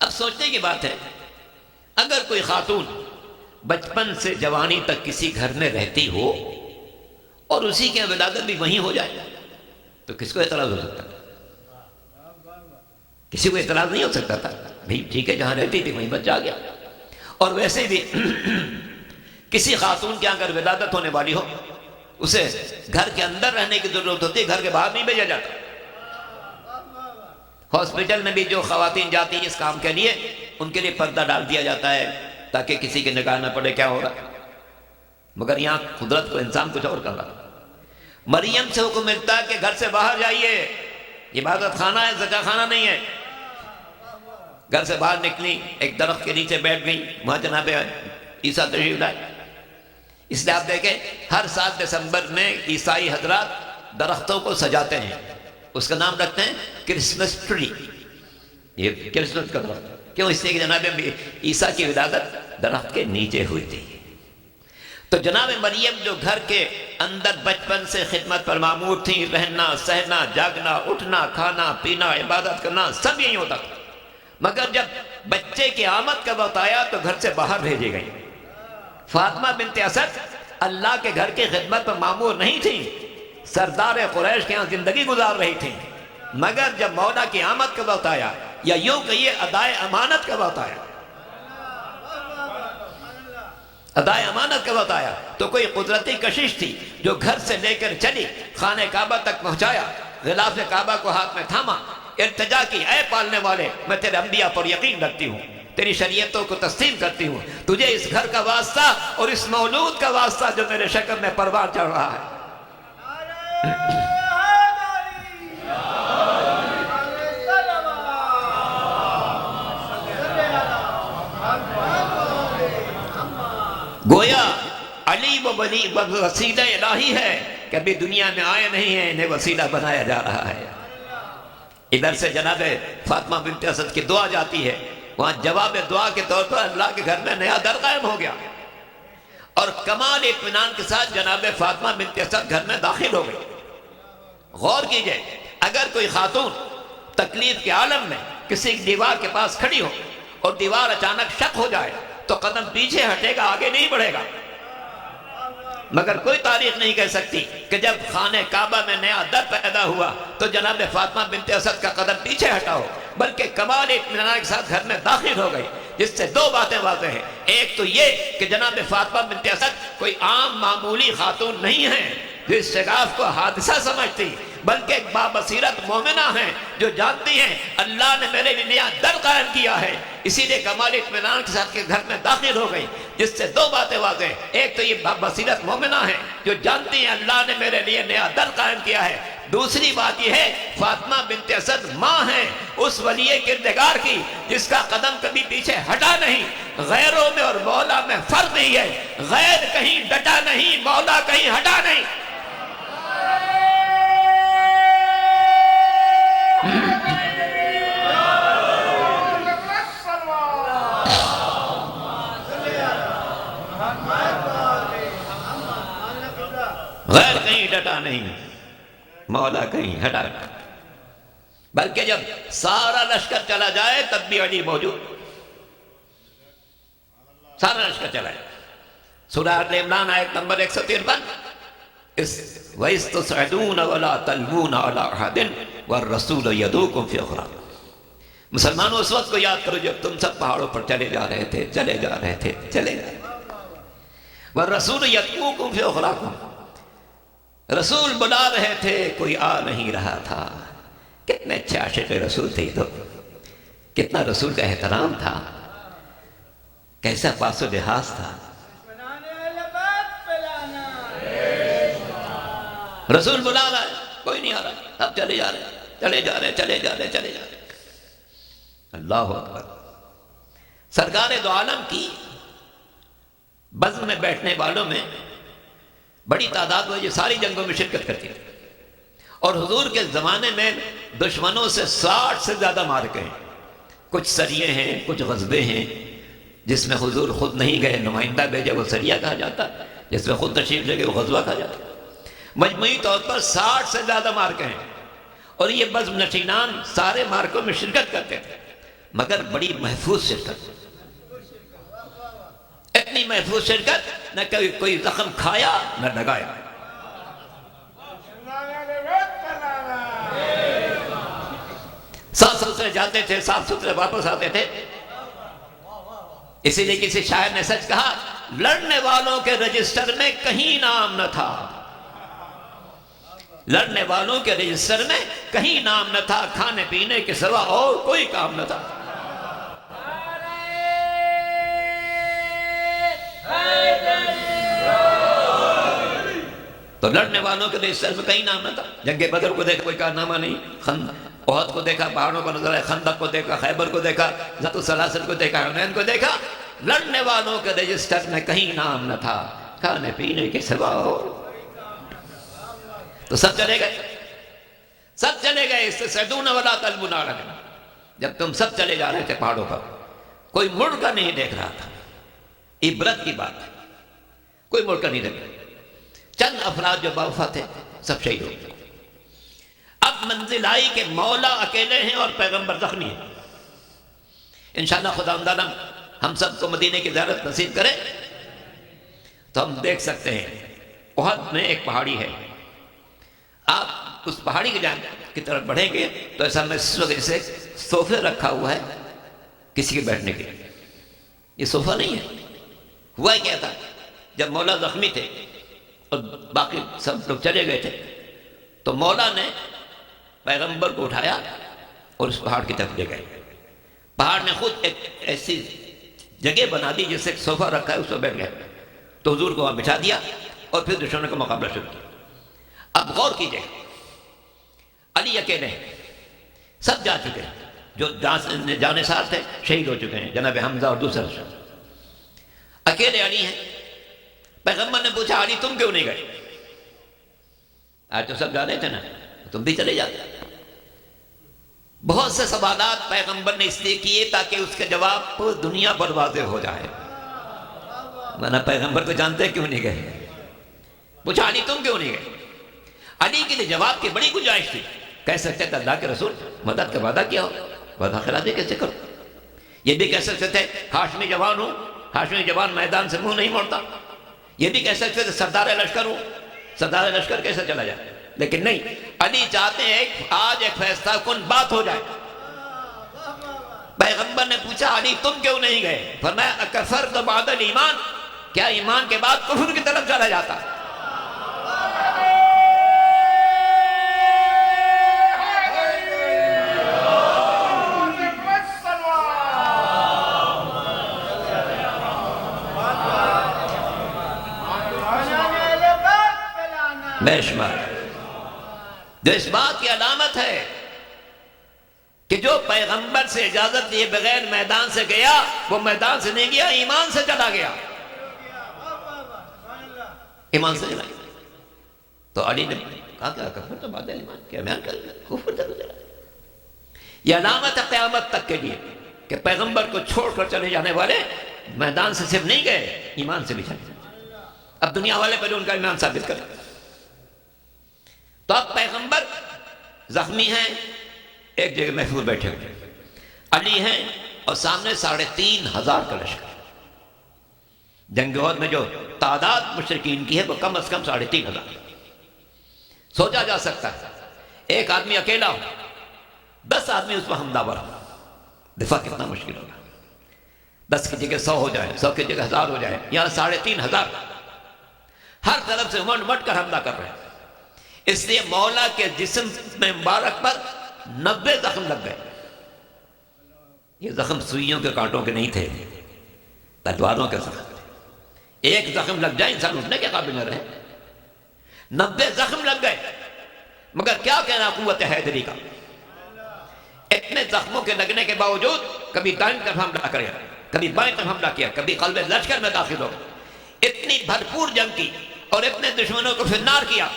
اب سوچنے کی بات ہے، اگر کوئی خاتون بچپن سے جوانی تک کسی گھر میں رہتی ہو اور اسی کی ولادت بھی وہیں ہو جائے تو کس کو اعتراض ہو سکتا تھا؟ کسی کو اعتراض نہیں ہو سکتا تھا. بھئی ٹھیک ہے، جہاں رہتی تھی وہیں بچہ آ گیا. اور ویسے بھی کسی خاتون کے اگر ولادت ہونے والی ہو اسے گھر کے اندر رہنے کی ضرورت ہوتی ہے، گھر کے باہر نہیں بھیجا جاتا. ہاسپٹل میں بھی جو خواتین جاتی ہیں اس کام کے لیے ان کے لیے پردہ ڈال دیا جاتا ہے تاکہ کسی کی نگاہ نہ پڑے کیا ہو رہا ہے. مگر یہاں قدرت کو انسان کچھ اور کر رہا. مریم سے حکم ملتا ہے کہ گھر سے باہر جائیے، عبادت خانہ ہے، زکا خانہ نہیں ہے. گھر سے باہر نکلی، ایک درخت کے نیچے بیٹھ گئی، وہاں جناب عیسیٰ تشریف لائے. اس لیے آپ دیکھیں ہر سال دسمبر میں عیسائی حضرات درختوں کو سجاتے ہیں. اس کا نام رکھتے ہیں کرسمس ٹری. یہ کرسمس کا درخت کیوں؟ اس لیے کہ جناب عیسیٰ کی ولادت درخت کے نیچے ہوئی تھی. تو جناب مریم جو گھر کے اندر بچپن سے خدمت پر معمور تھیں، رہنا سہنا جاگنا اٹھنا کھانا پینا عبادت کرنا سب یہی ہوتا تھا. مگر جب بچے کی آمد کا وقت آیا تو گھر سے باہر بھیجی گئی. فاطمہ بنت اسد اللہ کے گھر کی خدمت پر معمور نہیں تھیں، سردار قریش کے ہاں زندگی گزار رہی تھیں. مگر جب مولا کی آمد کا وقت آیا، یا یوں کہیے ادائے امانت کا وقت آیا، ادائے امانت کا وقت آیا تو کوئی قدرتی کشش تھی جو گھر سے لے کر چلی، خانہ کعبہ تک پہنچایا، غلاف کعبہ کو ہاتھ میں تھاما، التجا کی اے پالنے والے میں تیرے انبیاء پر یقین رکھتی ہوں، تیری شریعتوں کو تسلیم کرتی ہوں، تجھے اس گھر کا واسطہ اور اس مولود کا واسطہ جو میرے شکم میں پروان چڑھ رہا ہے. گویا علی و ولی وسیلہ الہی ہے کہ ابھی دنیا میں آئے نہیں ہیں، انہیں وسیلہ بنایا جا رہا ہے. ادھر سے جناب فاطمہ بنت اسد کی دعا جاتی ہے، وہاں جواب دعا کے طور پر اللہ کے گھر میں نیا در قائم ہو گیا. اور کمال اطمینان کے ساتھ جناب فاطمہ بنت اسد گھر میں داخل ہو گئی. غور کیجئے، اگر کوئی خاتون تکلیف کے عالم میں کسی دیوار کے پاس کھڑی ہو اور دیوار اچانک شق ہو جائے تو قدم پیچھے ہٹے گا، آگے نہیں بڑھے گا. مگر کوئی تاریخ نہیں کہہ سکتی کہ جب خانہ کعبہ میں نیا در پیدا ہوا تو جناب فاطمہ بنت اسد کا قدم پیچھے ہٹا ہو، بلکہ کمال اطمینان کے ساتھ گھر میں داخل ہو گئی. جس سے دو باتیں واضح ہیں. ایک تو یہ کہ جناب فاطمہ بنت اسد کوئی عام معمولی خاتون نہیں ہے جو اس شگاف کو حادثہ سمجھتی، بلکہ ایک بابصیرت مومنہ ہیں جو جانتی ہیں اللہ نے میرے لیے نیا در قائم کیا ہے. اسی لیے کمال اطمینان کے ساتھ کے گھر میں داخل ہو گئی. جس سے دو باتیں واضح ہیں. ایک تو یہ بابصیرت مومنہ ہیں جو جانتی ہیں اللہ نے میرے لیے نیا در قائم کیا ہے. دوسری بات یہ ہے فاطمہ بنت اسد ماں ہیں اس ولی کردگار کی جس کا قدم کبھی پیچھے ہٹا نہیں. غیروں میں اور مولا میں فرق ہی ہے، غیر کہیں ڈٹا نہیں، مولا کہیں ہٹا نہیں. غیر کہیں ڈٹا نہیں، مولا کہیں ہٹا نہیں، بلکہ جب سارا لشکر چلا جائے تب بھی علی موجود، سارا لشکر چلا جائے۔ سورہ آل عمران آیت نمبر 153، وَإِذْ تُصْعِدُونَ وَلَا تَلْوُونَ عَلَىٰ أَحَدٍ وَالرَّسُولُ يَدْعُوكُمْ فِي أُخْرَاكُمْ۔ مسلمانوں اس وقت کو یاد کرو جب تم سب پہاڑوں پر چلے جا رہے تھے، چلے جا رہے تھے، چلے جا رہے تھے، وَالرَّسُولُ يَدْعُوكُمْ فِي أُخْرَاكُمْ، رسول بلا رہے تھے، کوئی آ نہیں رہا تھا۔ کتنے اچھے عاشق رسول تھے تو، کتنا رسول کا احترام تھا، کیسا پاس و لحاظ تھا۔ رسول بلا رہا ہے، کوئی نہیں آ رہا، اب چلے جا رہے ہیں، چلے جا رہے ہیں، چلے جا رہے ہیں، چلے جا رہے ہیں۔ اللہ اکبر۔ سرکار دو عالم کی بزم میں بیٹھنے والوں میں بڑی تعداد میں جو ساری جنگوں میں شرکت کرتی ہے، اور حضور کے زمانے میں دشمنوں سے 60 سے زیادہ معرکے ہیں، کچھ سریے ہیں، کچھ غزوے ہیں جس میں حضور خود نہیں گئے، نمائندہ بھیجے، وہ سریہ کہا جاتا، جس میں خود تشریف لے گئے وہ غزوہ کہا جاتا۔ مجموعی طور پر 60 سے زیادہ معرکے ہیں، اور یہ بزم نشینان سارے معرکوں میں شرکت کرتے تھے، مگر بڑی محفوظ شرکت، اتنی محفوظ شرکت، نہ کوئی زخم کھایا نہ لگایا۔ صاف ستھرے جاتے تھے، صاف ستھرے واپس آتے تھے۔ اسی لیے کسی شاعر نے سچ کہا، لڑنے والوں کے رجسٹر میں کہیں نام نہ تھا، لڑنے والوں کے رجسٹر میں کہیں نام نہ تھا، کھانے پینے کے سوا اور کوئی کام نہ تھا۔ تو لڑنے والوں کے رجسٹر میں کہیں نام نہ تھا۔ جنگ بدر کو دیکھا، کوئی کارنامہ نہیں، احد کو دیکھا، پہاڑوں کو نظر آئے، خندق کو دیکھا، خیبر کو دیکھا، ذات السلاسل کو دیکھا، حنین کو دیکھا، لڑنے والوں کے رجسٹر میں کہیں نام نہ تھا، کھانے پینے کے سوا اور۔ تو سب چلے گئے، سب چلے گئے، استسعدون ولا تلوون علی أحد۔ جب تم سب چلے جا رہے تھے پہاڑوں پر، کوئی مڑ کر نہیں دیکھ رہا تھا، عبرت کی بات ہے، کوئی مڑ کر نہیں دیکھ رہا۔ چند افراد جو باوفا تھے سب شہید ہو گئے۔ اب منزل آئی کہ مولا اکیلے ہیں اور پیغمبر زخمی ہیں۔ انشاءاللہ خداوند ہم سب کو مدینے کی زیارت نصیب کرے تو ہم دیکھ سکتے ہیں احد میں ایک پہاڑی ہے، آپ اس پہاڑی کی جانب کی طرف بڑھیں گے تو ایسا محسوس سے صوفے رکھا ہوا ہے کسی کے بیٹھنے کے لیے۔ یہ صوفہ نہیں ہے۔ ہوا کیا تھا، جب مولا زخمی تھے اور باقی سب لوگ چلے گئے تھے تو مولا نے پیغمبر کو اٹھایا اور اس پہاڑ کی طرف لے گئے۔ پہاڑ نے خود ایک ایسی جگہ بنا دی جس سے ایک صوفہ رکھا ہے، اس پر بیٹھ گئے تو حضور کو وہاں بٹھا دیا اور پھر دشمنوں کا مقابلہ شروع کیا۔ اب غور کیجئے، علی اکیلے ہیں، سب جا چکے ہیں، جو جانثار تھے شہید ہو چکے ہیں، جناب حمزہ اور دوسرے شخص، اکیلے علی ہیں۔ پیغمبر نے پوچھا علی تم کیوں نہیں گئے؟ آج تو سب جا رہے تھے نا، تم بھی چلے جاتے۔ بہت سے سوالات پیغمبر نے اس لیے کیے تاکہ اس کے جواب دنیا پر واضح ہو جائے، ورنہ پیغمبر کو جانتے کیوں نہیں گئے۔ پوچھا علی تم کیوں نہیں گئے؟ علی کے لیے جواب کی بڑی گنجائش تھی، کہہ سکتے تھے اللہ کے رسول مدد کا وعدہ کیا ہو، وعدہ خلافی کیسے کرو۔ یہ بھی کہہ سکتے تھے ہاشمی جوان ہوں، ہاشمی جوان میدان سے منہ نہیں موڑتا۔ یہ بھی کہہ سکتے تھے سردار لشکر ہوں، سردار لشکر کیسے چلا جائے۔ لیکن نہیں، علی چاہتے ہیں آج ایک فیصلہ کن بات ہو جائے۔ پیغمبر نے پوچھا علی تم کیوں نہیں گئے؟ فرمایا اکفرت بعد الایمان، کیا ایمان کے بعد کفر کی طرف چلا جاتا؟ بے شمار جو اس بات کی علامت ہے کہ جو پیغمبر سے اجازت لیے بغیر میدان سے گیا وہ میدان سے نہیں گیا، ایمان سے چلا گیا، ایمان سے چلا گیا۔ تو علی نے کہا کہ کفر تو بعد ایمان، کیا بیان کر کفر تک چلا گیا۔ یہ علامت ہے قیامت تک کے لیے کہ پیغمبر کو چھوڑ کر چلے جانے والے میدان سے صرف نہیں گئے، ایمان سے بھی چلے۔ اب دنیا والے پہلے ان کا ایمان ثابت کریں۔ تو اب پیغمبر زخمی ہیں، ایک جگہ محفوظ بیٹھے ہوئے، علی ہیں اور سامنے 3500 کا لشکر۔ جنگ احد میں جو تعداد مشرکین کی ہے وہ کم از کم 3500۔ سوچا جا سکتا ہے ایک آدمی اکیلا ہو، 10 آدمی اس پر حملہ آور ہو، دفاع کتنا مشکل ہوگا۔ 10 کی جگہ 100 ہو جائے، 100 کی جگہ 1000 ہو جائے، یہاں 3500 ہر طرف سے امٹ امٹ کر حملہ کر رہے ہیں۔ اس لیے مولا کے جسم میں مبارک پر 90 زخم لگ گئے۔ یہ زخم سوئیوں کے کانٹوں کے نہیں تھے، تلواروں کے زخم تھے۔ ایک زخم لگ جائے انسان اٹھنے کے قابل نہ رہے، 90 زخم لگ گئے۔ مگر کیا کہنا قوت حیدری کا، اتنے زخموں کے لگنے کے باوجود کبھی دائیں طرف حملہ کیا، کبھی بائیں طرف حملہ کیا، کبھی قلب لشکر میں داخل ہو، اتنی بھرپور جنگ کی اور اتنے دشمنوں کو فنار کیا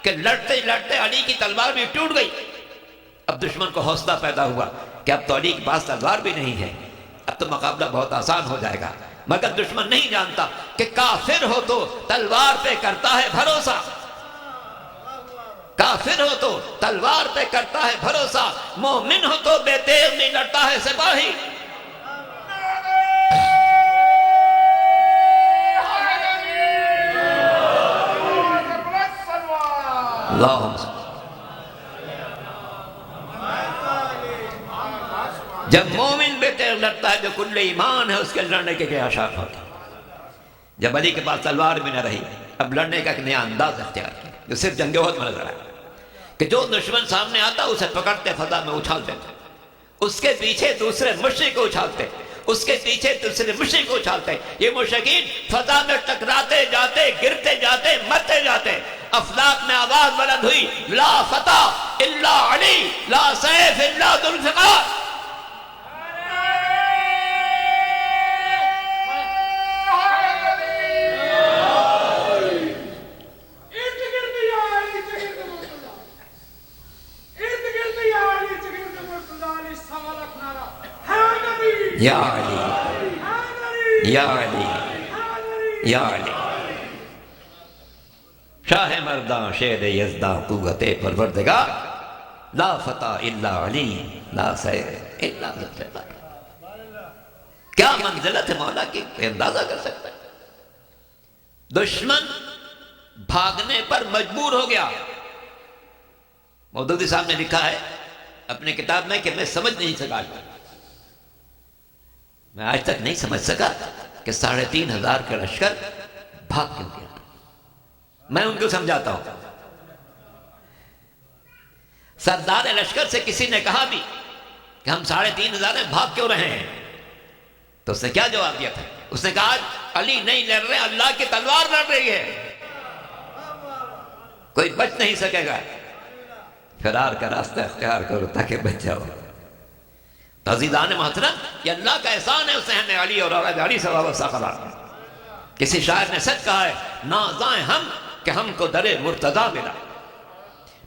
کہ لڑتے لڑتے علی کی تلوار بھی ٹوٹ گئی۔ اب دشمن کو حوصلہ پیدا ہوا کہ اب تو علی کے پاس تلوار بھی نہیں ہے، اب تو مقابلہ بہت آسان ہو جائے گا۔ مگر دشمن نہیں جانتا کہ کافر ہو تو تلوار پہ کرتا ہے بھروسہ، کافر ہو تو تلوار پہ کرتا ہے بھروسہ، مومن ہو تو بے تیغ نہیں لڑتا ہے سپاہی۔ اللہم صل۔ جب مومن بے تیغ لڑتا ہے جو کل ایمان ہے اس کے لڑنے کے کیا شان ہوتا ہے۔ جب علی کے پاس تلوار بھی نہ رہی، اب لڑنے کا ایک نیا انداز اختیار کیا جو صرف جنگ احد میں نظر آیا کہ جو دشمن سامنے آتا اسے پکڑتے فضا میں اچھالتے تھے، اس کے پیچھے دوسرے مشرک کو اچھالتے، اس کے پیچھے دوسرے مشرک کو اچھالتے۔ یہ مشرکین فضا میں ٹکراتے جاتے، گرتے جاتے، مرتے جاتے۔ افلاک میں آواز بلند ہوئی، لا فتح الا علی، لا سیف الا ذو الفقار۔ یا علی یا علی یا علی، شاہ مرداں شیر یزداں قوت پروردگار، لا فتح الا علی، لا سیف الا ذو الفقار۔ کیا منزلت ہے مولا کی، کوئی اندازہ کر سکتا ہے۔ دشمن بھاگنے پر مجبور ہو گیا۔ مودودی صاحب نے لکھا ہے اپنی کتاب میں کہ میں سمجھ نہیں سکا، میں آج تک نہیں سمجھ سکا کہ 3500 کا لشکر بھاگ کیوں گیا۔ میں ان کو سمجھاتا ہوں، سردار لشکر سے کسی نے کہا بھی کہ ہم 3500 میں بھاگ کیوں رہے ہیں، تو اس نے کیا جواب دیا تھا؟ اس نے کہا علی نہیں لڑ رہے، اللہ کی تلوار لڑ رہی ہے، کوئی بچ نہیں سکے گا، فرار کا راستہ اختیار کرو تاکہ بچ جاؤ۔ تو عزیزان محترم، یہ اللہ کا احسان ہے، اس نے ہمیں علی اور اولاد علی سے وابستہ قرار دیا۔ کسی شاعر نے سچ کہا ہے، نازائیں ہم کہ ہم کو در مرتضیٰ ملا،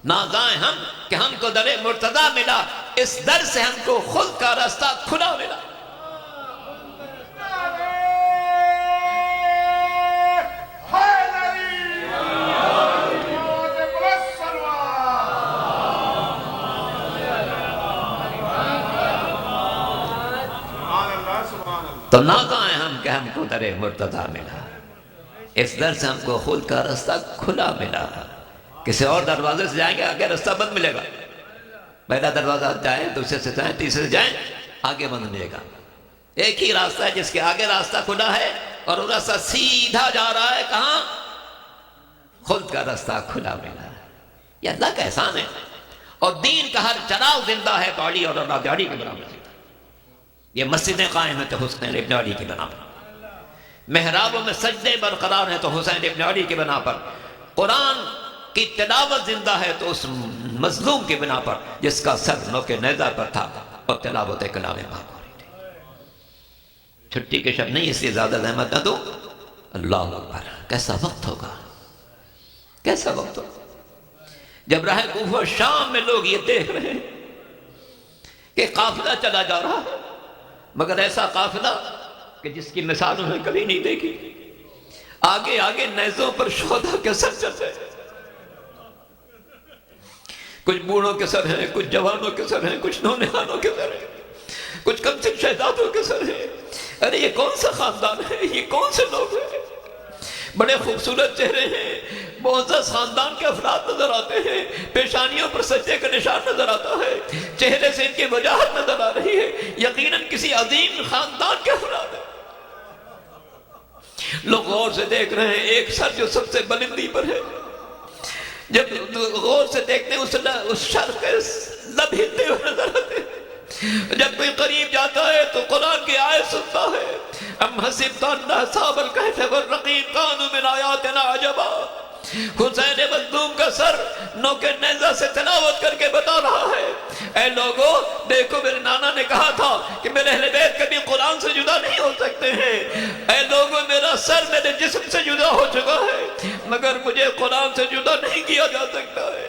نازائیں ہم کہ ہم کو در مرتضیٰ ملا، اس در سے ہم کو خود کا راستہ کھلا ملا۔ تو نازائیں ہم کہ ہم کو در مرتضیٰ ملا، اس در سے ہم کو خود کا راستہ کھلا ملا۔ کسی اور دروازے سے جائیں گے آگے راستہ بند ملے گا، پہلا دروازہ جائیں، دوسرے سے جائیں، تیسرے سے جائیں، آگے بند ملے گا۔ ایک ہی راستہ ہے جس کے آگے راستہ کھلا ہے اور وہ راستہ سیدھا جا رہا ہے کہاں؟ خود کا راستہ کھلا ملا۔ یہ اللہ کا احسان ہے، اور دین کا ہر چراغ زندہ ہے تو علی اور اولاد علی کے بنا پر۔ یہ مسجدیں قائم ہیں تو حسین ابن علی کی بنا پر، محرابوں میں سجدے برقرار ہیں تو حسین ابن علی کی بنا پر، قرآن کی تلاوت زندہ ہے تو اس مظلوم کی بنا پر جس کا سر نوک نیزہ پر تھا اور تلاوت کلام پاک ہو رہی تھی۔ چھٹی کے شب نہیں، اس لیے زیادہ زحمت نہ دو۔ اللہ اکبر، کیسا وقت ہوگا، کیسا وقت ہوگا جب راہ کوفہ شام میں لوگ یہ دیکھ رہے ہیں کہ قافلہ چلا جا رہا ہے، مگر ایسا قافلہ کہ جس کی مثال انہوں نے کبھی نہیں دیکھی۔ آگے آگے نیزوں پر شہداء کے سر چل رہے، کچھ بوڑھوں کے سر ہیں، کچھ جوانوں کے سر ہیں، کچھ نونہالوں کے سر ہیں، کچھ کم سن شہزادوں کے سر ہیں۔ ارے یہ کون سا خاندان ہے، یہ کون سے لوگ ہیں؟ بڑے خوبصورت چہرے ہیں، معزز خاندان کے افراد نظر آتے ہیں، پیشانیوں پر سجدے کا نشان نظر آتا ہے، چہرے سے ان کی وجاہت نظر آ رہی ہے، یقیناً کسی عظیم خاندان کے افراد ہیں۔ لوگ غور سے دیکھ رہے ہیں، ایک سر جو سب سے بلندی پر ہے، جب غور سے دیکھتے ہیں اس سر کے لب ہلتے ہوئے نظر آتے ہیں۔ جب کوئی قریب جاتا ہے تو قرآن کی آیت سنتا ہے، ام حسبت ان اصحاب الکہف والرقیم کانوا من آیاتنا عجبا۔ حسین مظلوم کا سر نوک نیزہ سے تلاوت کر کے بتا رہا ہے، اے لوگو دیکھو میرے نانا نے کہا تھا کہ میرے اہل بیت کبھی قرآن سے جدا نہیں ہو سکتے ہیں، اے لوگو میرا سر میرے جسم سے جدا ہو چکا ہے مگر مجھے قرآن سے جدا نہیں کیا جا سکتا ہے۔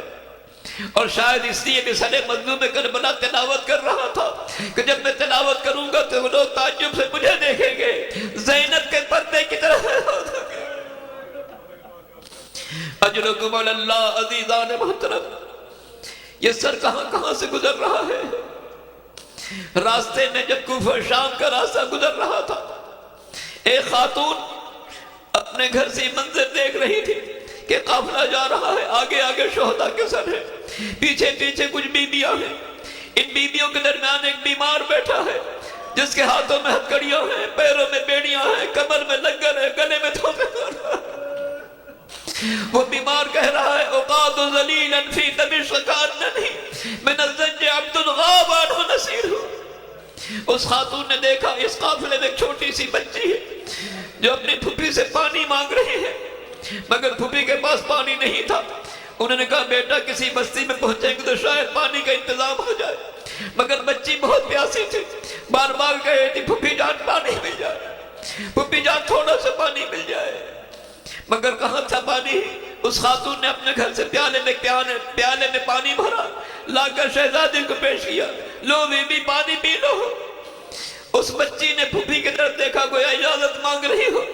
اور شاید اس لیے بھی سر مظلوم کربلا تلاوت کر رہا تھا کہ جب میں تلاوت کروں گا تو وہ لوگ تعجب سے مجھے دیکھیں گے زینب کے پردے کی طرح۔ اجرکم علی اللہ عزیزان محترم، یہ سر کہاں کہاں سے گزر رہا ہے۔ راستے میں جب کوفہ شام کا راستہ گزر رہا تھا، ایک خاتون اپنے گھر سے منظر دیکھ رہی تھی کہ قافلہ جا رہا ہے، آگے آگے شہداء کے سر ہیں، پیچھے پیچھے کچھ بیویاں ہیں، ان بیویوں کے درمیان ایک بیمار بیٹھا ہے جس کے ہاتھوں میں ہتھکڑیاں ہیں، پیروں میں بیڑیاں ہیں، کمر میں لنگر ہے، گلے میں دھوکے دار ہے۔ وہ بیمار کہہ رہا ہے اقاد ذلیلا فی دمشق کاننی من الزنج عبد الغاب عنہ نصیر۔ اس خاتون نے دیکھا اس قافلے میں ایک چھوٹی سی بچی ہے جو اپنی پھوپھی سے پانی مانگ رہی ہے مگر پھوپھی کے پاس پانی نہیں تھا۔ انہوں نے کہا بیٹا کسی بستی میں پہنچیں گے تو شاید پانی کا انتظام ہو جائے، مگر بچی بہت پیاسی تھی، بار بار کہے تھی پھوپھی جان پانی مل جائے، پھوپھی جان تھوڑا سا پانی مل جائے، مگر کہاں تھا پانی۔ اس خاتون نے اپنے گھر سے پیالے میں پانی بھرا، لا کر شہزادی کو پیش کیا، لو بی بی پانی پی لو۔ اس بچی نے پھوپھی کی طرف دیکھا، گویا اجازت مانگ رہی ہو۔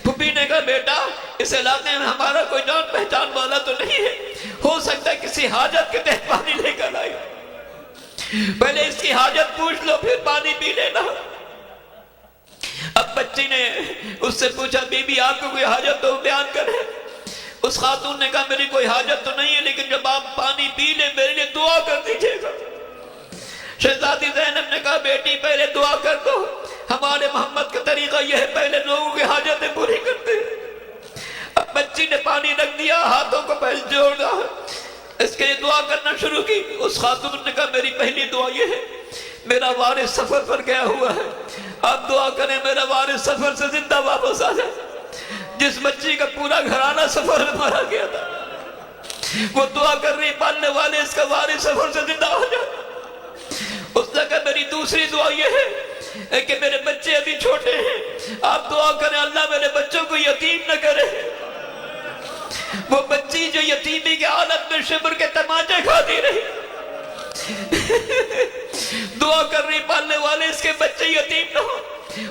پھوپھی نے کہا بیٹا اس علاقے میں ہمارا کوئی جان پہچان والا تو نہیں ہے، ہو سکتا ہے کسی حاجت کے تحت پانی لے کر آئے، پہلے اس کی حاجت پوچھ لو پھر پانی پی لینا۔ اب بچی نے اس سے پوچھا بی بی آپ کو کوئی حاجت تو بیان کرے۔ اس خاتون نے کہا میری کوئی حاجت تو نہیں ہے لیکن جب آپ پانی پی لیں میرے لیے دعا کر دیجئے گا۔ شہزادی زینب نے کہا بیٹی پہلے دعا کر دو، ہمارے محمد کا طریقہ یہ ہے پہلے لوگوں کی حاجتیں پوری کرتے ہیں۔ اب بچی نے پانی رکھ دیا، ہاتھوں کو پہل جوڑا، اس کے لیے دعا کرنا شروع کی۔ اس خاتون نے کہا میری پہلی دعا یہ ہے میرا وارث سفر پر گیا ہوا ہے، آپ دعا کریں میرا وارث سفر سے زندہ واپس آ جائے۔ جس بچی کا پورا گھرانہ سفر میں مارا گیا تھا وہ دعا کر رہی پالنے والے اس کا وارث سفر سے زندہ ہو جائے۔ اس نے کہا میری دوسری دعا یہ ہے کہ میرے بچے ابھی چھوٹے ہیں، آپ دعا کریں اللہ میرے بچوں کو یتیم نہ کرے۔ وہ بچی جو یتیمی کے حالت میں شبر کے تماچے کھاتی رہی، دعا کر رہی پالنے والے اس کے بچے یتیم نہ ہو۔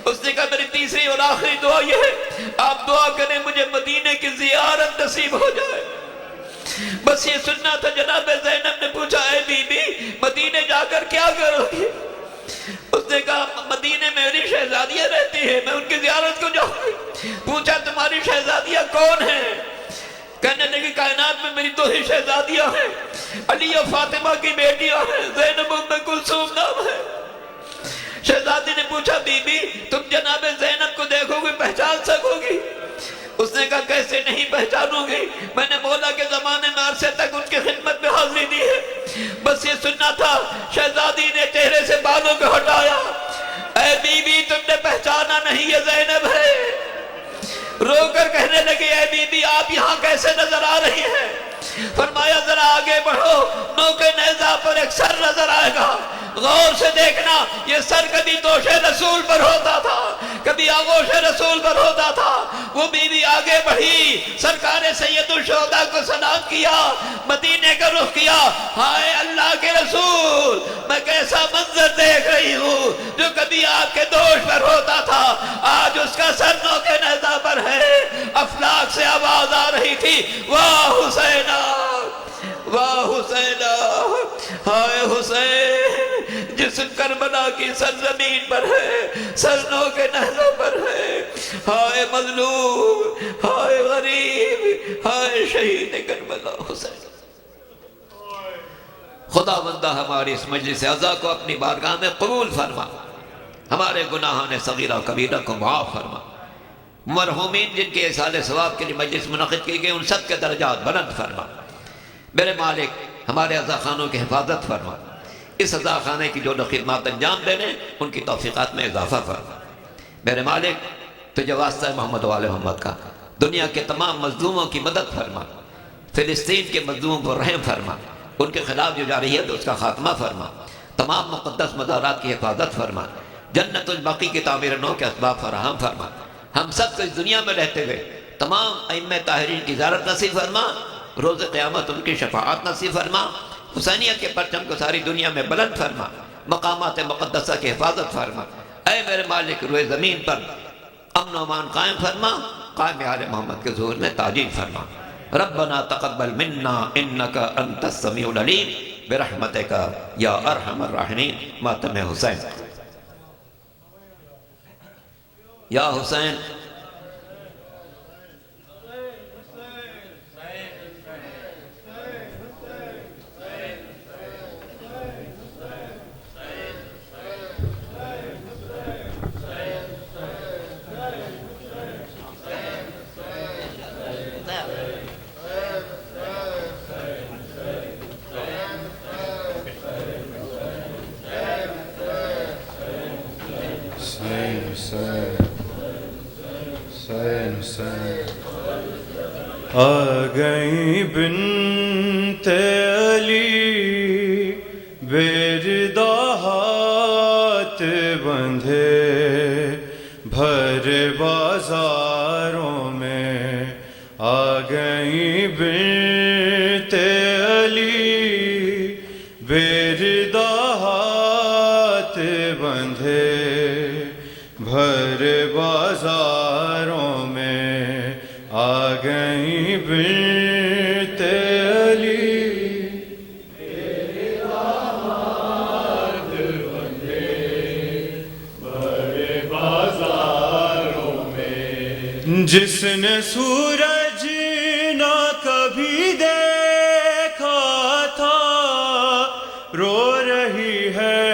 اس نے کہا میری تیسری اور آخری دعا یہ ہے آپ دعا کریں مجھے مدینے کی زیارت نصیب ہو جائے۔ بس یہ سننا تھا۔ جناب زینب نے پوچھا اے بی بی مدینے جا کر کیا کرو گی؟ اس نے کہا مدینے میں میری شہزادیاں رہتی ہیں، میں ان کی زیارت کو جاؤں گی۔ پوچھا تمہاری شہزادیاں کون ہیں؟ کہنے لگی کائنات میں میری دو ہی شہزادیاں ہیں، علی و فاطمہ کی بیٹیاں ہیں، زینب ام کلثوم نام ہے۔ شہزادی نے پوچھا بی بی تم جناب زینب کو دیکھو گی پہچان سکو گی؟ اس نے کہا کیسے نہیں پہچانوں گی، میں نے مولا کے زمانے میں عرصے تک ان کی خدمت میں حاضری دی ہے۔ بس یہ سننا تھا۔ شہزادی نے چہرے سے بالوں کو ہٹایا، اے بی بی تم نے پہچانا نہیں یہ زینب ہے۔ رو کر کہنے لگے اے بی بی آپ یہاں کیسے نظر آ رہی ہیں؟ فرمایا ذرا آگے بڑھو، نوکے نیزہ پر ایک سر نظر آئے گا، غور سے دیکھنا یہ سر کبھی دوش رسول پر ہوتا تھا کبھی آغوش رسول پر ہوتا تھا۔ وہ بیوی آگے بڑھی، سرکار سید الشہداء کو سلام کیا، مدینے کا رخ کیا۔ ہائے اللہ کے رسول میں کیسا منظر دیکھ رہی ہوں، جو کبھی آپ کے دوش پر ہوتا تھا آج اس کا سر نوکے نیزہ پر ہے۔ افلاک سے آواز آ رہی تھی واہ حسینہ واہ حسینہ کربلا کی سرزمین پر ہے، سرنوں کے نہروں پر ہے۔ ہائے مظلوم، ہائے غریب، ہائے شہید کربلا حسین۔ خدا بندہ ہماری اس مجلس اعزا کو اپنی بارگاہ میں قبول فرما، ہمارے گناہان صغیرہ و کبیرہ کو معاف فرما، مرحومین جن کے احسان ثواب کے لیے مجلس منعقد کی گئی ان سب کے درجات بلند فرما۔ میرے مالک ہمارے عزا خانوں کی حفاظت فرما، اس عزا خانے کی جو خدمات انجام دینے ان کی توفیقات میں اضافہ فرما۔ میرے مالک تجھے واسطہ ہے محمد و آل محمد کا، دنیا کے تمام مظلوموں کی مدد فرما، فلسطین کے مظلوموں پر رحم فرما، ان کے خلاف جو جا رہی ہے تو اس کا خاتمہ فرما، تمام مقدس مزارات کی حفاظت فرما، جنت البقیع کی تعمیر نو کے اسباب فراہم فرما۔ ہم سب کو اس دنیا میں رہتے ہوئے تمام ائمہ طاہرین کی زیارت نصیب فرما، روز قیامت ان کی شفاعت نصیب فرما، حسینیت کے پرچم کو ساری دنیا میں بلند فرما، مقامات مقدسہ کی حفاظت فرما۔ اے میرے مالک روئے زمین پر امن و امان قائم فرما، قائم آل محمد کے ظہور میں تاجیل فرما۔ ربنا تقبل منا انک انت السمیع العلیم برحمتک یا ارحم الراحمین۔ ماتم حسین۔ یا حسین
آ گئی بنت علی بیردہ ہاتھ بندھے بھر بازاروں میں، آ گئی بنت علی بیردہ ہاتھ بندھے بھر بازاروں میں، آ گئی بنت علی بیردہ ہاتھ بندھے بھر بازاروں میں۔ جس نے سورج نہ کبھی دیکھا تھا رو رہی ہے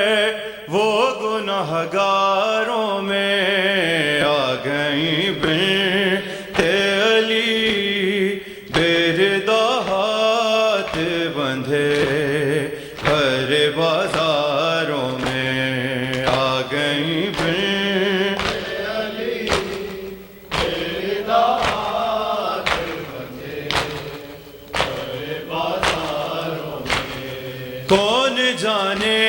وہ گنہگاروں میں، آ گئی بنت علی بیردہ ہاتھ بندھے ہر بازاروں میں، آ گئی بنت علی بیردہ ہاتھ بندھے ہر بازاروں میں۔ کون جانے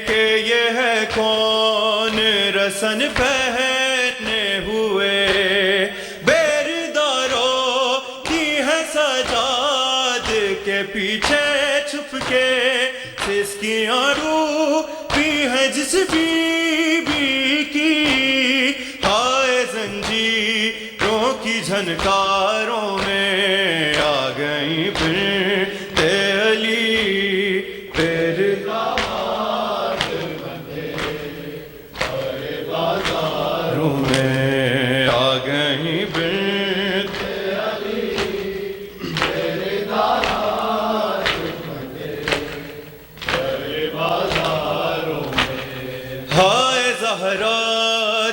کہ یہ ہے کون رسن پہنے ہوئے، بیرداروں کی ہے سجاد کے پیچھے چھپ کے سسکیاں روپی ہے جس بی بی کی، ہائے زنجیروں کی جھنکاروں میں، آ گئی بنت علی بیردہ ہاتھ بندھے ہر بازاروں میں، آ گئی بنت علی بیردہ ہاتھ بندھے ہر بازاروں میں۔ ہائے زہرا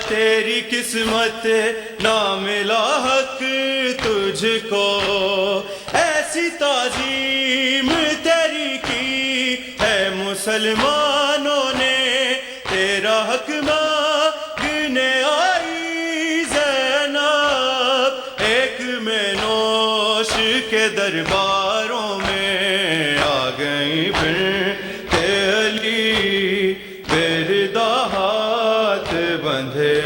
تیری قسمت نہ ملا حق تجھ کو، ایسی تعظیم تیری کی ہے مسلمانوں نے، تیرا حق مانگنے آئی زینب ایک میں نوش کے درباروں میں، آ گئی بنت علی بیردہ ہاتھ بندھے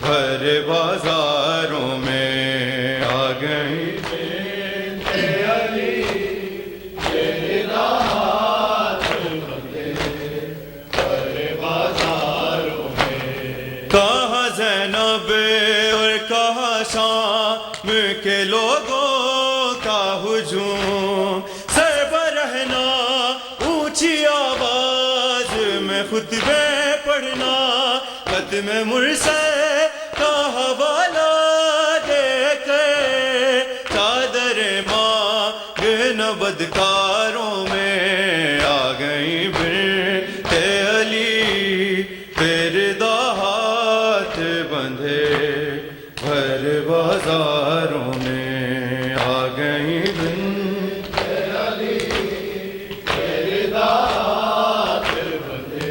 ہر بازاروں میں، آ گئی بنت علی بیردہ ہاتھ بندھے ہر بازاروں میں۔ کہاں زینب اور کہاں شام کے لوگوں کا ہجوم، سر پر رہنا اونچی آواز میں خطبے پڑھنا ختم مرسل کا حوالہ دے کے چادر مانگ نہ بدکاروں میں آ گئی بنت علی پھر ہاتھ بندھے گھر بازاروں میں آ گئی بنت علی پھر ہاتھ بندھے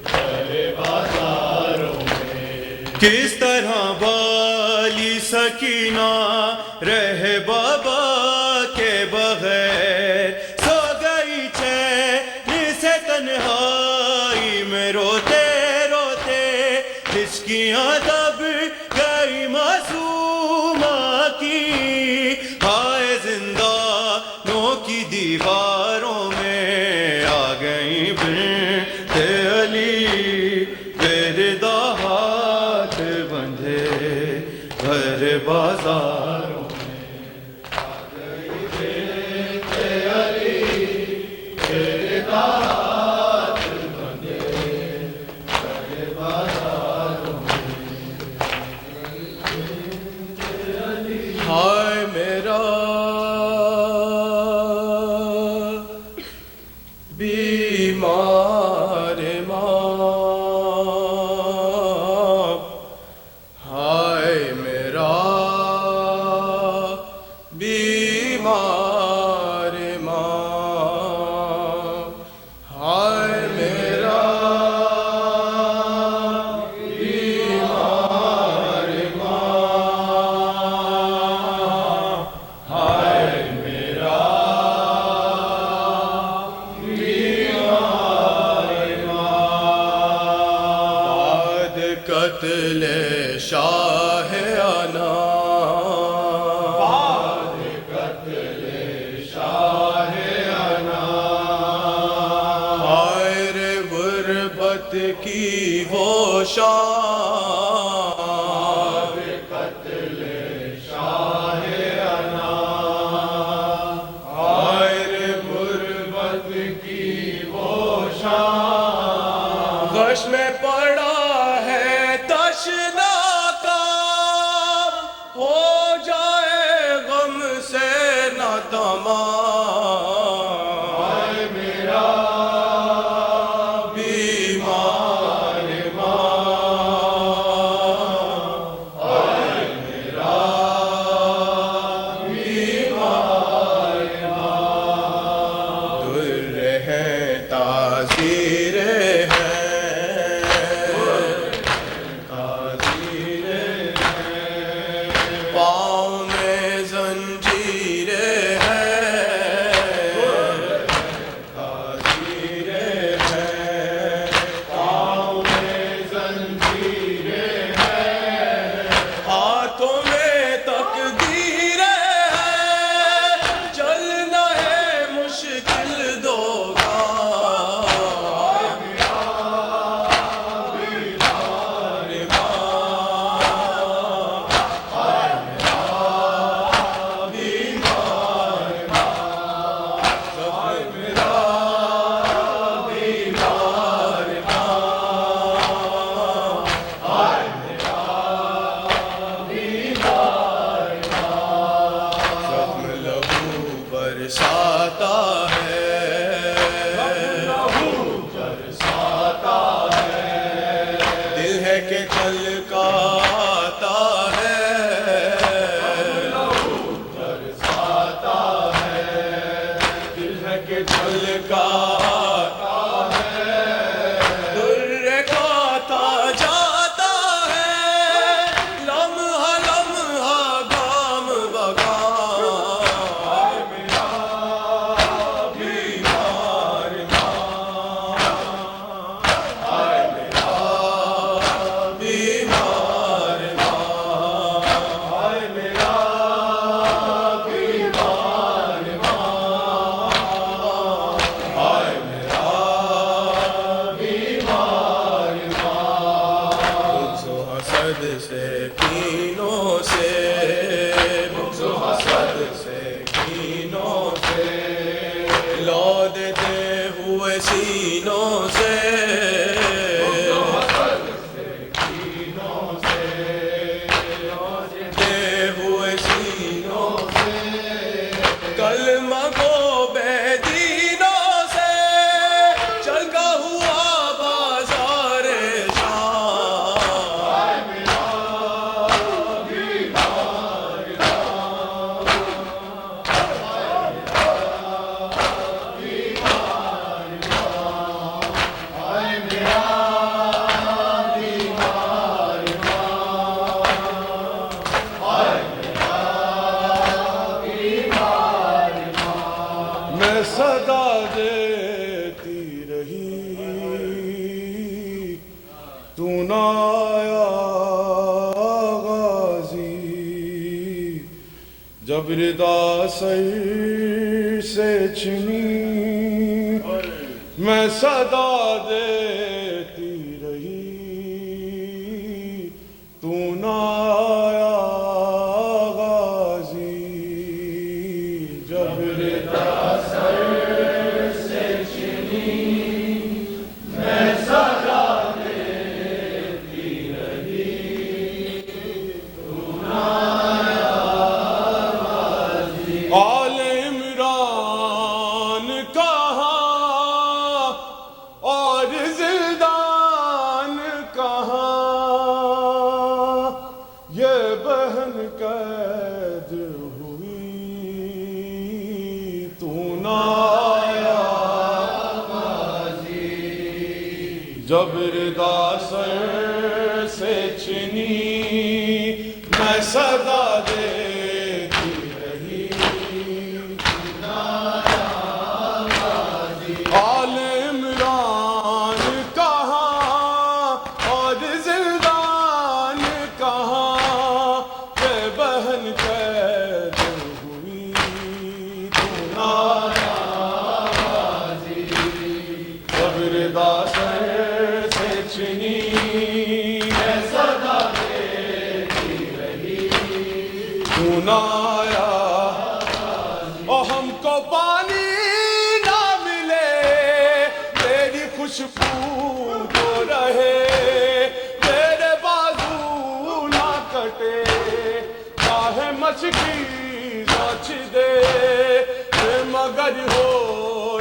گھر بازاروں میں کس طرح بالی سکینہ رہ بابا کے بغیر سو گئی چین سے تنہائی میں روتے روتے ہچکیاں دب گئی معصومہ کی ہائے زندانوں کی دیواروں میں آ گئی بنت علی پھر ہاتھ بندھے گھر بازاروں ہائے میرا بیمار ماں ہائے میرا بیمار ماں ہائے میرا قتل شاہ انا بعد قتل شاہ انا خیر غربت کی وہ شان قتل شاہ انا خیر غربت کی وہ شان غش میں پڑا تشنا کا ہو جائے غم سے نہ تمام ہائے میرا بیمار ماں ہائے میرا بیمار ماں در ہے تاثیر ہے پاؤں میں زنجیریں ہیں تاثیریں ہیں پاؤں میں زنجیریں ہیں ہاتھوں میں تقدیریں ہیں چلنا ہے مشکل دوگا برساتا ہے برساتا ہے دل ہے کہ چھلکاتا ہے برساتا ہے دل ہے کہ چھلکاتا ہے در کھاتا جاتا ہے لمحہ لمحہ گام بگام حسد سے کینوں سے بغض و حسد سے کینوں سے لو دیتے ہوئے سینوں سے میں صدا دیتی رہی تو نہ آیا غازی جب ردا سر سے چھنی میں صدا دیتی رہی تو نہ آیا غازی جب ردا سر سے چھنی میں صدا دیتی رہی تو نہ آیا غازی آل عمران کہاں اور زندان کہاں یہ بہن قید ہوئی تو نہ آیا غازی جب ردا سر سے چھنی میں صدا دیتی رہی آل عمران کہاں اور زندان کہاں یہ بہن قید ہوئی تو نہ آیا غازی جب ردا سر سے چھنی میں صدا دیتی رہی تو نہ آیا اور ہم کو پانی نہ ملے تیری خوشبو تو رہے تیرے بازو نہ کٹے چاہے مچکی نوچ دے مگر ہو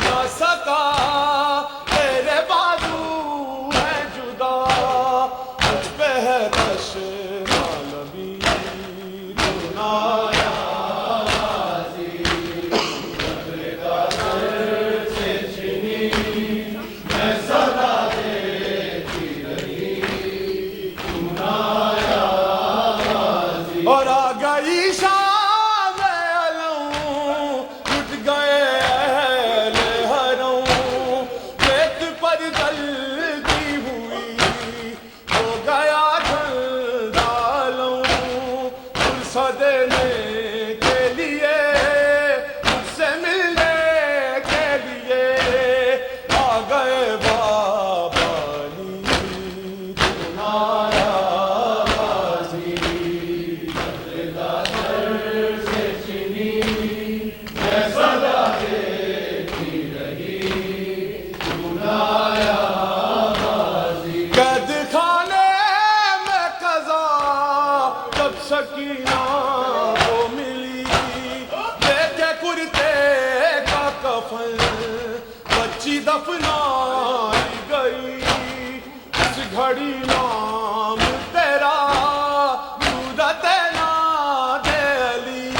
نہ سکا تیرے بازو ہے جدا مجھ پہ ہے تشنا لبی تو نہ آیا اور آ گئی شام علم ٹوٹ گئے اہل حرم پیٹ پر جلتی ہوئی ہو گیا ٹھنڈا عالم پرسہ دینے کے لیے مجھ سے ملنے کے لیے آ گئے بابا علی تو نہ آیا غازی میں صدا دیتی رہی تو نہ آیا غازی قید خانے میں قضا جب سکینہ کو ملی دیکھے کرتے کا کفن بچی دفنائی گئی اس گھڑی نام تیرا صورت ناد علی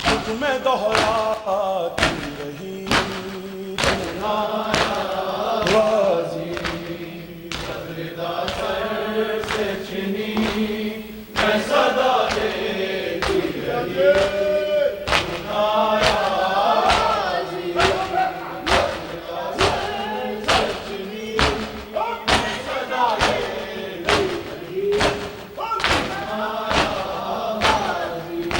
خود میں دہراتی رہی تو نہ آیا غازی جب ردا سر سے چھنی میں صدا دیتی رہی تو نہ آیا غازی جب ردا سر سے چھنی میں صدا دیتی رہی تو نہ آیا غازی